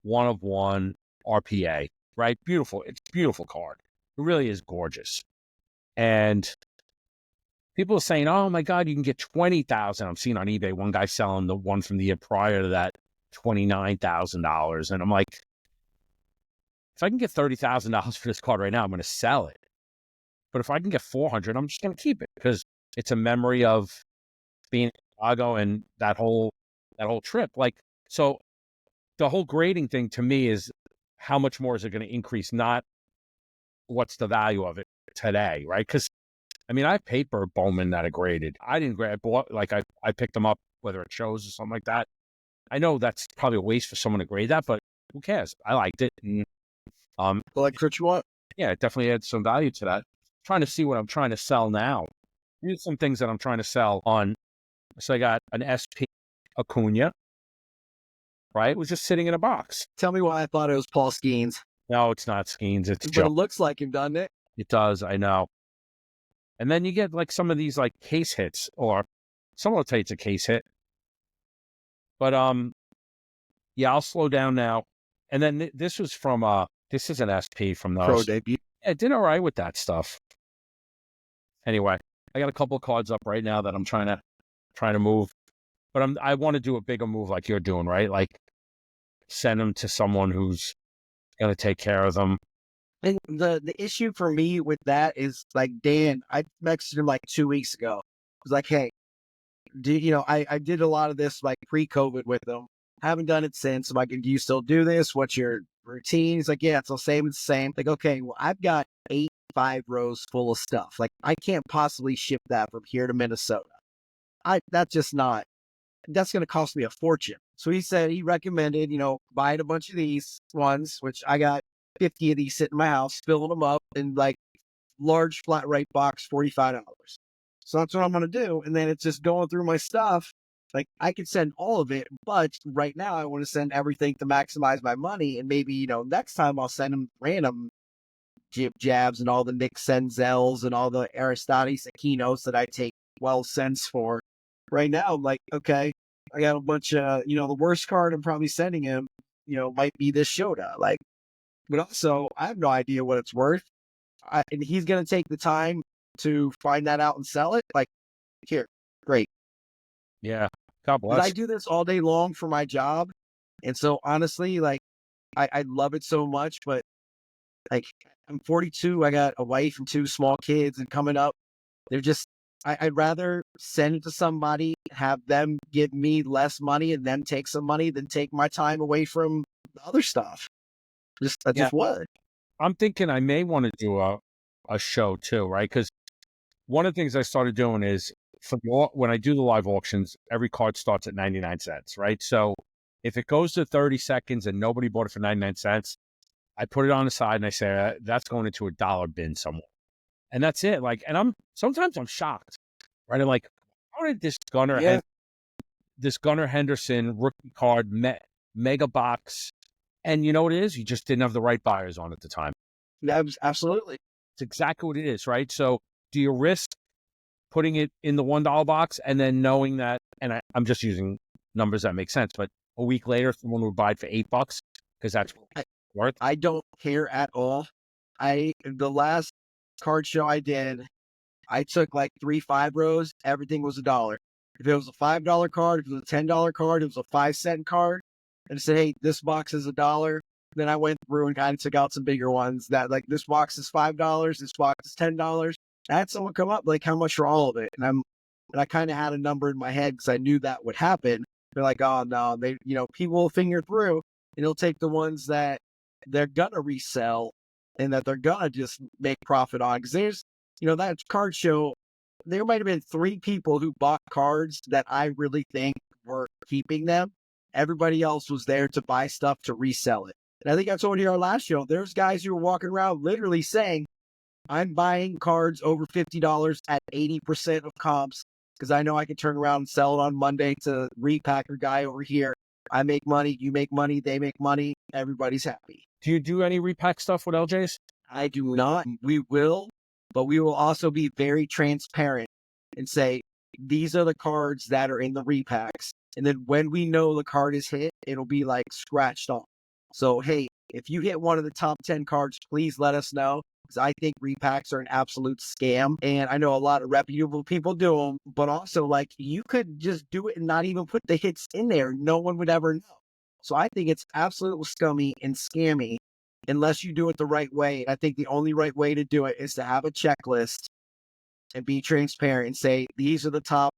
1/1 RPA, right? Beautiful. It's a beautiful card. It really is gorgeous. And people are saying, oh my God, you can get 20,000. I'm seeing on eBay one guy selling the one from the year prior to that, $29,000. And I'm like, if I can get $30,000 for this card right now, I'm going to sell it. But if I can get 400, I'm just going to keep it because it's a memory of being in Chicago and that whole trip. Like, so the whole grading thing to me is how much more is it going to increase? Not what's the value of it today, right? Because I mean, I have paper Bowman that I graded. I didn't grade. I bought, like I picked them up, whether it shows or something like that. I know that's probably a waste for someone to grade that, but who cares? I liked it. And,
like what you want?
Yeah, it definitely adds some value to that. Trying to see what I'm trying to sell now. Here's some things that I'm trying to sell on. So I got an SP Acuna, right? It was just sitting in a box.
Tell me why I thought it was Paul Skeens.
No, it's not Skeens. It's
but
Joe.
It looks like him, doesn't it?
It does. I know. And then you get like some of these like case hits, or someone will tell you it's a case hit. But yeah, I'll slow down now. And then this was from this is an SP from those.
Pro debut.
Yeah, it did all right with that stuff. Anyway, I got a couple of cards up right now that I'm trying to move. But I want to do a bigger move like you're doing, right? Like send them to someone who's going to take care of them.
And the issue for me with that is like Dan, I messaged him like 2 weeks ago. I was like, hey, I did a lot of this like pre-COVID with them. Haven't done it since. I'm like, do you still do this? What's your routine? He's like, yeah, it's the same. It's the same. Like, okay, well, I've got 5 rows full of stuff. Like, I can't possibly ship that from here to Minnesota. That's going to cost me a fortune. So he recommended, buying a bunch of these ones, which I got 50 of these sitting in my house, filling them up in like large flat rate box, $45. So that's what I'm going to do. And then it's just going through my stuff. Like I could send all of it, but right now I want to send everything to maximize my money. And maybe, next time I'll send them random jib jabs and all the Nick Senzels and all the Aristides Aquinos that I take 12 cents for. Right now, I'm like, okay, I got a bunch of, the worst card I'm probably sending him, might be this Shota. Like, but also I have no idea what it's worth. And he's going to take the time to find that out and sell it. Like, here, great.
Yeah. God bless.
But I do this all day long for my job. And so honestly, like, I love it so much, but Like, I'm 42. I got a wife and 2 small kids, and coming up, they're just. I'd rather send it to somebody, have them give me less money, and then take some money than take my time away from the other stuff. That's
Yeah.
just what.
I'm thinking I may want to do a show too, right? Because one of the things I started doing is when I do the live auctions, every card starts at 99 cents, right? So if it goes to 30 seconds and nobody bought it for 99 cents, I put it on the side and I say, that's going into a dollar bin somewhere. And that's it. Like, and sometimes I'm shocked, right? I'm like, how did
Yeah,
this Gunnar Henderson rookie card mega box? And you know what it is? You just didn't have the right buyers on at the time.
absolutely.
It's exactly what it is, right? So do you risk putting it in the $1 box and then knowing that, and I'm just using numbers that make sense, but a week later, someone would buy it for $8 because that's what it's worth.
I don't care at all. The last card show I did, I took like 3 5-rows. Everything was $1. If it was a $5 card, if it was a $10 card, it was a 5-cent card. And I said, hey, this box is $1. Then I went through and kind of took out some bigger ones that like this box is $5, this box is $10. I had someone come up like how much for all of it, and I kind of had a number in my head because I knew that would happen. They're like, oh no, people will finger through and they'll take the ones that they're gonna resell and that they're gonna just make profit on. Because that card show, there might have been 3 people who bought cards that I really think were keeping them. Everybody else was there to buy stuff to resell it. And I think I told you our last show, there's guys who were walking around literally saying, I'm buying cards over $50 at 80% of comps because I know I can turn around and sell it on Monday to repacker guy over here. I make money, you make money, they make money, everybody's happy.
Do you do any repack stuff with LJs?
I do not. We will, but we will also be very transparent and say, these are the cards that are in the repacks. And then when we know the card is hit, it'll be like scratched off. So, hey, if you hit one of the top 10 cards, please let us know. Because I think repacks are an absolute scam. And I know a lot of reputable people do them, but also like you could just do it and not even put the hits in there. No one would ever know. So I think it's absolutely scummy and scammy unless you do it the right way. I think the only right way to do it is to have a checklist and be transparent and say, these are the top,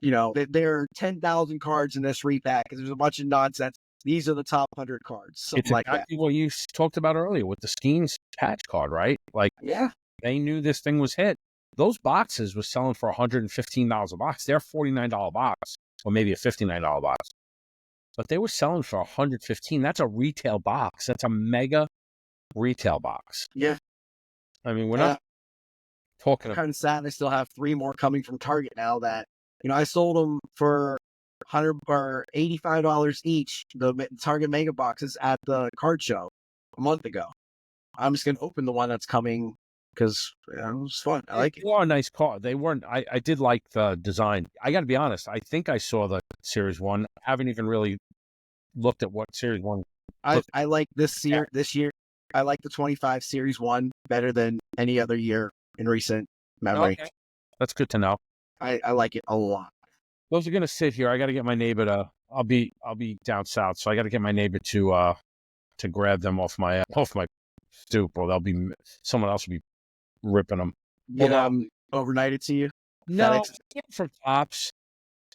there are 10,000 cards in this repack because there's a bunch of nonsense. These are the top 100 cards, something
It's
like that.
exactly what you talked about earlier with the Skeens patch card, right? Like,
Yeah.
they knew this thing was hit. Those boxes were selling for $115 a box. They're $49 box, or maybe a $59 box. But they were selling for $115. That's a retail box. That's a mega retail box.
Yeah.
I mean, we're not talking
I'm
about.
kind of sad I still have 3 more coming from Target now that, I sold them for $100 or $85 each, the Target mega boxes at the card show a month ago. I'm just going to open the one that's coming because it was fun. I like it.
They are a nice card. They weren't. I did like the design. I got to be honest. I think I saw the Series 1. I haven't even really looked at what Series 1.
I like this year. This year, I like the 25 Series 1 better than any other year in recent memory.
Okay. That's good to know.
I like it a lot.
Those are going to sit here. I got to get my neighbor to. I'll be down south, so I got to get my neighbor to grab them off my stoop, or someone else will be ripping them.
Get overnighted to you?
No,
FedEx?
from Tops.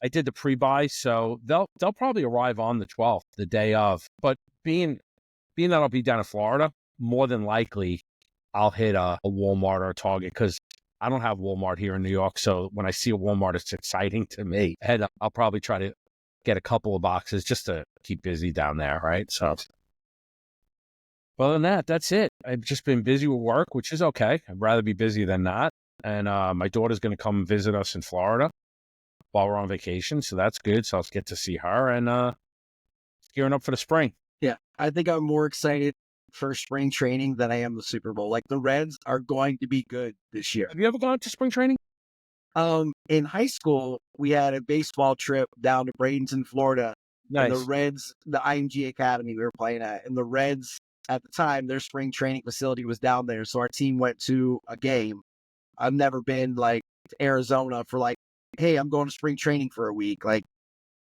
I did the pre-buy, so they'll probably arrive on the 12th, the day of. But being that I'll be down in Florida, more than likely I'll hit a Walmart or a Target because I don't have Walmart here in New York. So when I see a Walmart, it's exciting to me. And I'll probably try to get a couple of boxes just to keep busy down there, right? So, other than that, that's it. I've just been busy with work, which is okay. I'd rather be busy than not. And my daughter's going to come visit us in Florida while we're on vacation, so that's good. So I'll get to see her and gearing up for the spring.
Yeah, I think I'm more excited for spring training than I am the Super Bowl. Like the Reds are going to be good this year.
Have you ever gone to spring training?
In high school, we had a baseball trip down to Bradenton, Florida.
Nice.
And the Reds, the IMG Academy we were playing at, and the Reds at the time, their spring training facility was down there. So our team went to a game. I've never been like to Arizona for like, hey, I'm going to spring training for a week. Like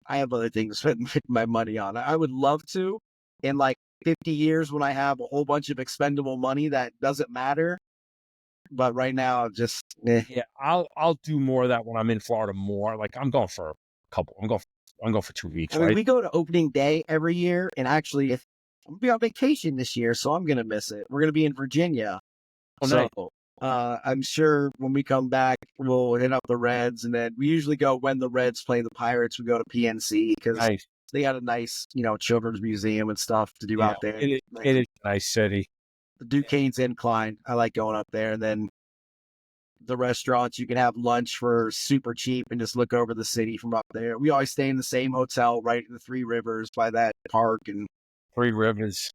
I have other things to spend my money on. I would love to. And like 50 years when I have a whole bunch of expendable money that doesn't matter. But right now, I'm just
Yeah, I'll do more of that when I'm in Florida more. Like I'm going for a couple. I'm going for 2 weeks,
I mean,
right?
we go to opening day every year, and actually, if I'm gonna be on vacation this year, so I'm gonna miss it. We're gonna be in Virginia,
Oh,
so
nice,
I'm sure when we come back, we'll hit up the Reds, and then we usually go when the Reds play the Pirates. We go to PNC because
nice.
they got a nice, children's museum and stuff to do
Yeah,
out there.
it is a nice city.
The Duquesne's Incline. I like going up there, and then the restaurants you can have lunch for super cheap and just look over the city from up there. We always stay in the same hotel right in the Three Rivers by that park, and
Three Rivers,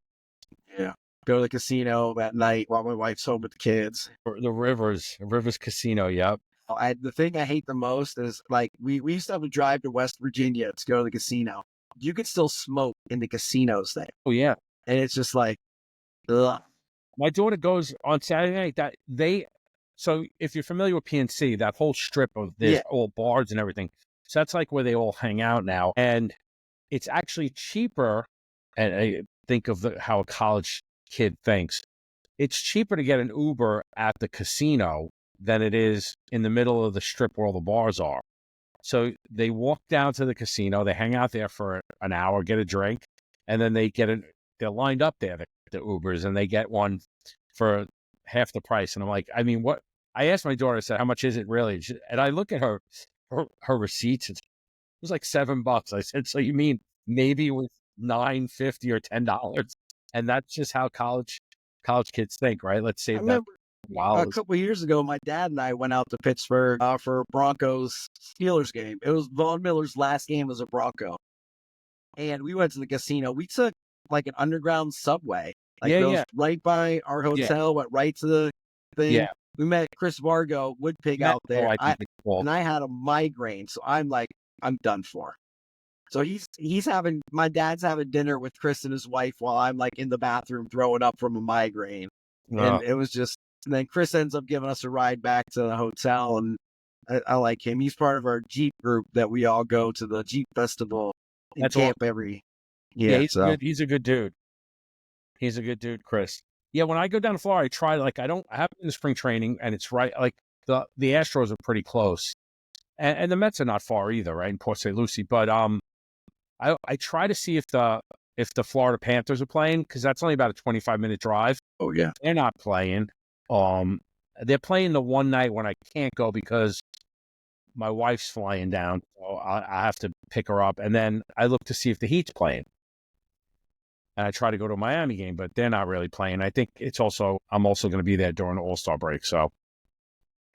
yeah, go to the casino at night while my wife's home with the kids.
or the Rivers Casino. Yep.
The thing I hate the most is like we used to have to drive to West Virginia to go to the casino. You could still smoke in the casinos there,
Oh yeah.
and it's just like, ugh.
My daughter goes on Saturday night. So if you're familiar with PNC, that whole strip of there's
Yeah.
all bars and everything. So that's like where they all hang out now, and it's actually cheaper. And I think of how a college kid thinks. It's cheaper to get an Uber at the casino than it is in the middle of the strip where all the bars are. So they walk down to the casino, they hang out there for an hour, get a drink, and then they're lined up there, the Ubers, and they get one for half the price. And I'm like, I mean, what? I asked my daughter, I said, how much is it really? And I look at her receipts. It was like $7. I said, so you mean maybe it was $9.50 or $10? And that's just how college kids think, right? Let's
I
save that
remember a
while
couple of years ago, my dad and I went out to Pittsburgh for a Broncos Steelers game. It was Von Miller's last game as a Bronco, and we went to the casino. We took like an underground subway, like
Yeah,
goes
yeah,
right by our hotel, went right to the thing.
yeah.
We met Chris Vargo, Woodpig
Met-
out there.
oh, I think it's cool.
I had a migraine, so I'm like, I'm done for. So my dad's having dinner with Chris and his wife while I'm like in the bathroom throwing up from a migraine. And it was just, and then Chris ends up giving us a ride back to the hotel, and I like him. He's part of our Jeep group that we all go to the Jeep Festival in
That's
camp every.
Yeah,
Yeah,
he's a good dude. He's a good dude, Chris. Yeah, when I go down to Florida, I try like I haven't been to spring training, and it's right like the Astros are pretty close, and the Mets are not far either, right in Port St. Lucie. But I try to see if the Florida Panthers are playing because that's only about a 25-minute drive.
Oh yeah.
They're not playing. They're playing the one night when I can't go because my wife's flying down, so I have to pick her up, and then I look to see if the Heat's playing. And I try to go to a Miami game, but they're not really playing. I think I'm also going to be there during the All-Star break. So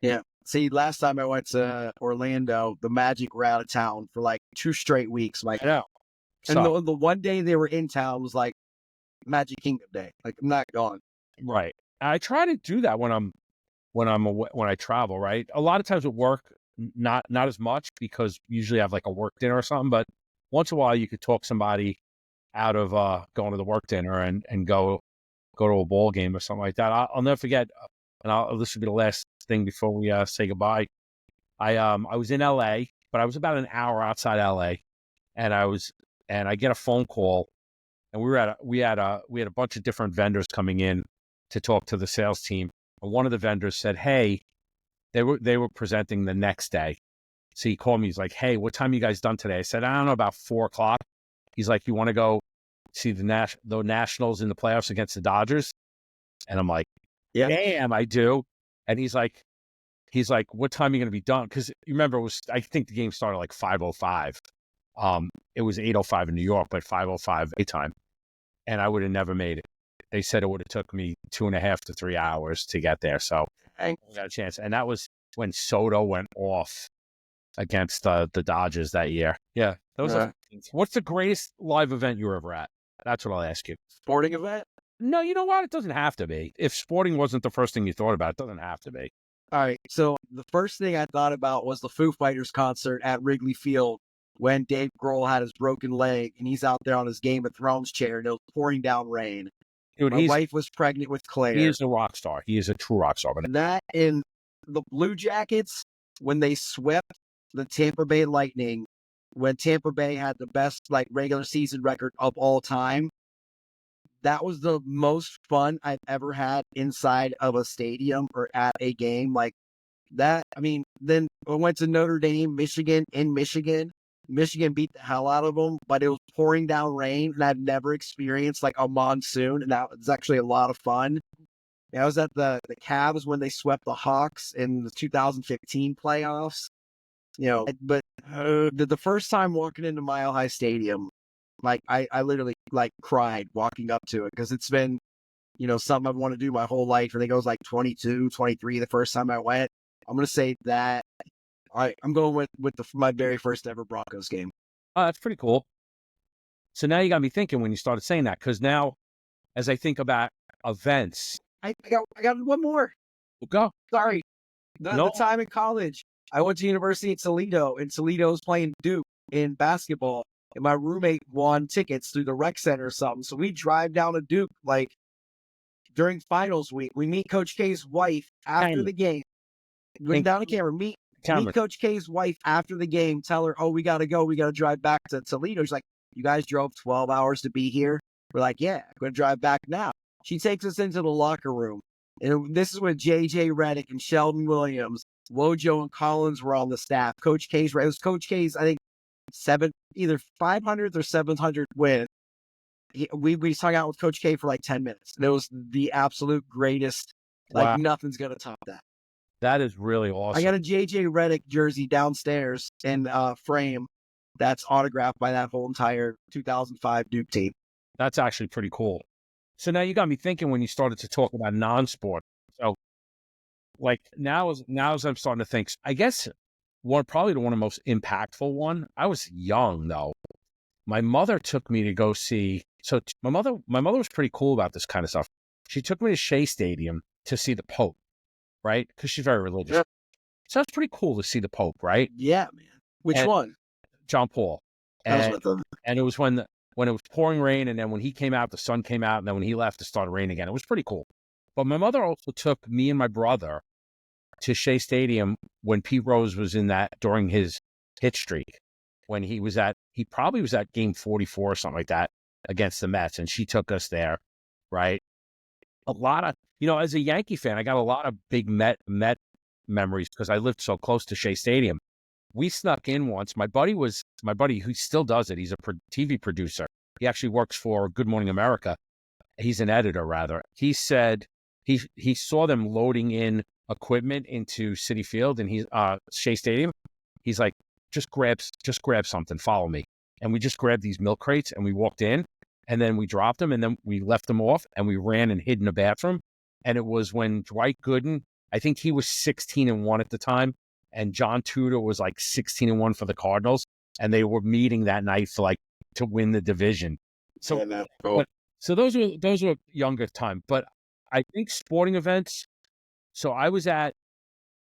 Yeah. See, last time I went to Orlando, the Magic were out of town for like 2 straight weeks. Like,
I know.
and
So,
the one day they were in town was like Magic Kingdom Day. Like, I'm not gone.
right. I try to do that when I travel. Right. A lot of times at work, not as much because usually I have like a work dinner or something. But once in a while, you could talk somebody out of going to the work dinner and go to a ball game or something like that. I'll never forget. And this will be the last thing before we say goodbye. I was in LA, but I was about an hour outside LA, and I get a phone call, and we had a bunch of different vendors coming in to talk to the sales team, and one of the vendors said, "Hey," they were presenting the next day, so he called me. He's like, "Hey, what time you guys done today?" I said, "I don't know, about 4:00." He's like, "You want to go see the Nationals in the playoffs against the Dodgers?" And I'm like,
Yeah.
"Damn, I do." And he's like, "What time are you going to be done?" Because you remember, I think the game started like 5:05. It was 8:05 in New York, but 5:05 time, and I would have never made it. They said it would have took me 2.5 to 3 hours to get there, so I got a chance. And that was when Soto went off against the Dodgers that year. Yeah, those are. What's the greatest live event you were ever at? That's what I'll ask you.
Sporting event?
No, you know what? It doesn't have to be. If sporting wasn't the first thing you thought about, it doesn't have to be.
All right. So the first thing I thought about was the Foo Fighters concert at Wrigley Field when Dave Grohl had his broken leg and he's out there on his Game of Thrones chair and it was pouring down rain.
Dude,
My wife was pregnant with Claire.
He is a rock star. He is a true rock star.
And that in the Blue Jackets, when they swept the Tampa Bay Lightning, when Tampa Bay had the best like regular season record of all time, that was the most fun I've ever had inside of a stadium or at a game. Like that, I mean, then I went to Notre Dame, Michigan, in Michigan. Michigan beat the hell out of them, but it was pouring down rain, and I've never experienced like a monsoon, and that was actually a lot of fun. I was at the Cavs when they swept the Hawks in the 2015 playoffs. But the first time walking into Mile High Stadium, like I literally like cried walking up to it because it's been, something I've wanted to do my whole life. I think I was like 22, 23 the first time I went. I'm going to say that I'm going with my very first ever Broncos game.
Oh, that's pretty cool. So now you got me thinking when you started saying that, because now as I think about events.
I got one more.
Go.
Sorry. The time in college, I went to University of Toledo, and Toledo was playing Duke in basketball. And my roommate won tickets through the rec center or something. So we drive down to Duke, like during finals week. We meet Coach K's wife after the game. Going down the camera, meet Coach K's wife after the game. Tell her, oh, we got to go. We got to drive back to Toledo. She's like, you guys drove 12 hours to be here? We're like, yeah, I'm going to drive back now. She takes us into the locker room. And this is when J.J. Redick and Sheldon Williams, Wojo and Collins were on the staff. Coach K's, it was Coach K's, I think, either 500th or 700th win. We hung out with Coach K for like 10 minutes. And it was the absolute greatest. Like, nothing's going to top that.
That is really awesome.
I got a J.J. Redick jersey downstairs in frame that's autographed by that whole entire 2005 Duke team.
That's actually pretty cool. So now you got me thinking when you started to talk about non-sport. So, like now as I'm starting to think, I guess probably the one of the most impactful one. I was young though. My mother took me to go see. So my mother was pretty cool about this kind of stuff. She took me to Shea Stadium to see the Pope, right? Because she's very religious. Yeah. So that's pretty cool to see the Pope, right?
Yeah, man. Which one?
John Paul. And it was when it was pouring rain, and then when he came out, the sun came out, and then when he left, it started raining again. It was pretty cool. But my mother also took me and my brother to Shea Stadium when Pete Rose was in that during his hit streak, when he probably was at game 44 or something like that against the Mets, and she took us there, right? A lot of, as a Yankee fan, I got a lot of big Met memories because I lived so close to Shea Stadium. We snuck in once. My buddy who still does it. He's a TV producer. He actually works for Good Morning America. He's an editor, rather. He said he saw them loading in equipment into Citi Field and Shea Stadium. He's like, just grab something, follow me. And we just grabbed these milk crates and we walked in, and then we dropped them, and then we left them off, and we ran and hid in the bathroom. And it was when Dwight Gooden, I think he was 16-1 at the time, and John Tudor was like 16-1 for the Cardinals, and they were meeting that night to win the division. So, so those were younger time. But I think sporting events. So I was at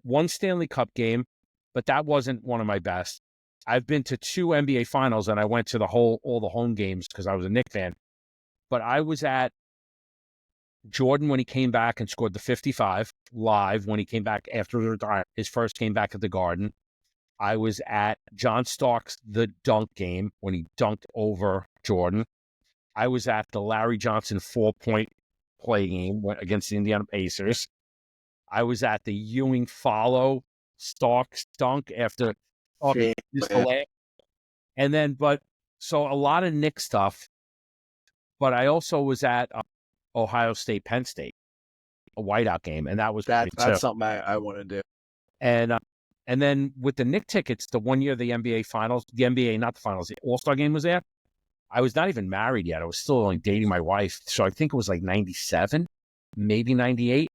one Stanley Cup game, but that wasn't one of my best. I've been to 2 NBA finals, and I went to all the home games because I was a Knicks fan. But I was at Jordan when he came back and scored the 55 live when he came back after his first game back at the Garden. I was at John Starks, the dunk game when he dunked over Jordan. I was at the Larry Johnson 4-point play game against the Indiana Pacers. I was at the Ewing follow Starks dunk after and then, so a lot of Knicks stuff, but I also was at Ohio State, Penn State, a whiteout game, and that was
that's something I want to do.
And then with the Knicks tickets, the 1 year of the NBA finals, not the finals, the All-Star game was there. I was not even married yet. I was still only dating my wife, so I think it was like 97, maybe 98.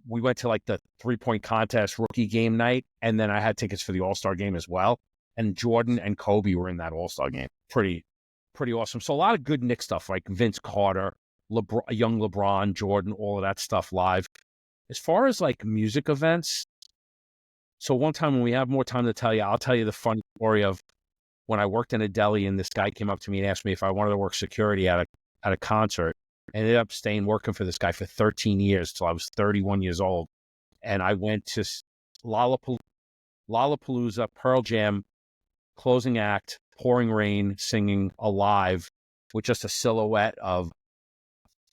We went to like the 3-point contest rookie game night, and then I had tickets for the All-Star game as well. And Jordan and Kobe were in that All-Star game. Pretty awesome. So a lot of good Knicks stuff, like Vince Carter, young LeBron, Jordan, all of that stuff live. As far as like music events, so one time when we have more time to tell you, I'll tell you the funny story of when I worked in a deli, and this guy came up to me and asked me if I wanted to work security at a concert. I ended up working for this guy for 13 years till I was 31 years old. And I went to Lollapalooza, Pearl Jam, closing act, pouring rain, singing Alive with just a silhouette of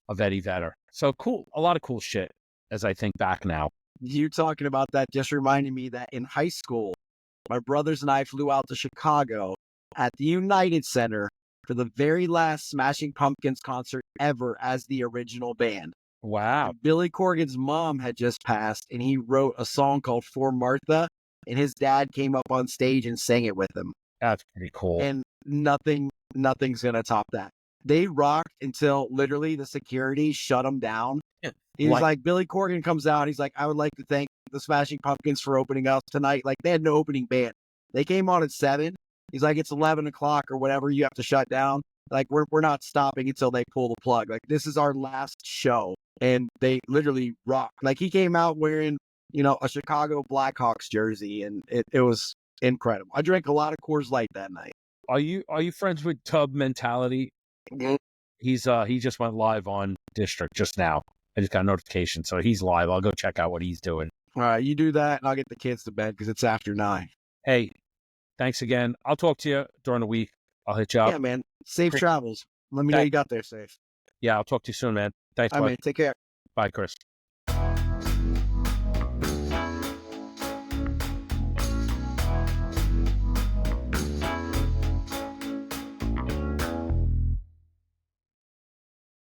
of Eddie Vedder. So cool, a lot of cool shit as I think back now.
You talking about that just reminded me that in high school, my brothers and I flew out to Chicago at the United Center for the very last Smashing Pumpkins concert ever as the original band.
Wow,
And Billy Corgan's mom had just passed, and he wrote a song called For Martha, and his dad came up on stage and sang it with him.
that's pretty cool.
And nothing's gonna top that. They rocked until literally the security shut them down. He's like, Billy Corgan comes out. He's like, I would like to thank the Smashing Pumpkins for opening us tonight. Like, they had no opening band. They came on at 7. He's like, it's 11 o'clock or whatever. You have to shut down. Like, we're not stopping until they pull the plug. Like, this is our last show. And they literally rocked. Like, he came out wearing, a Chicago Blackhawks jersey, and it was incredible. I drank a lot of Coors Light that night.
Are you friends with Tub Mentality? He just went live on District just now. I just got a notification, so he's live. I'll go check out what he's doing.
All right, you do that, and I'll get the kids to bed because it's after 9.
Hey, thanks again. I'll talk to you during the week. I'll hit you up.
Yeah, man. Safe travels. Let me know you got there safe.
Yeah, I'll talk to you soon, man. Thanks,
All right,
bud.
man. Take care.
Bye, Chris.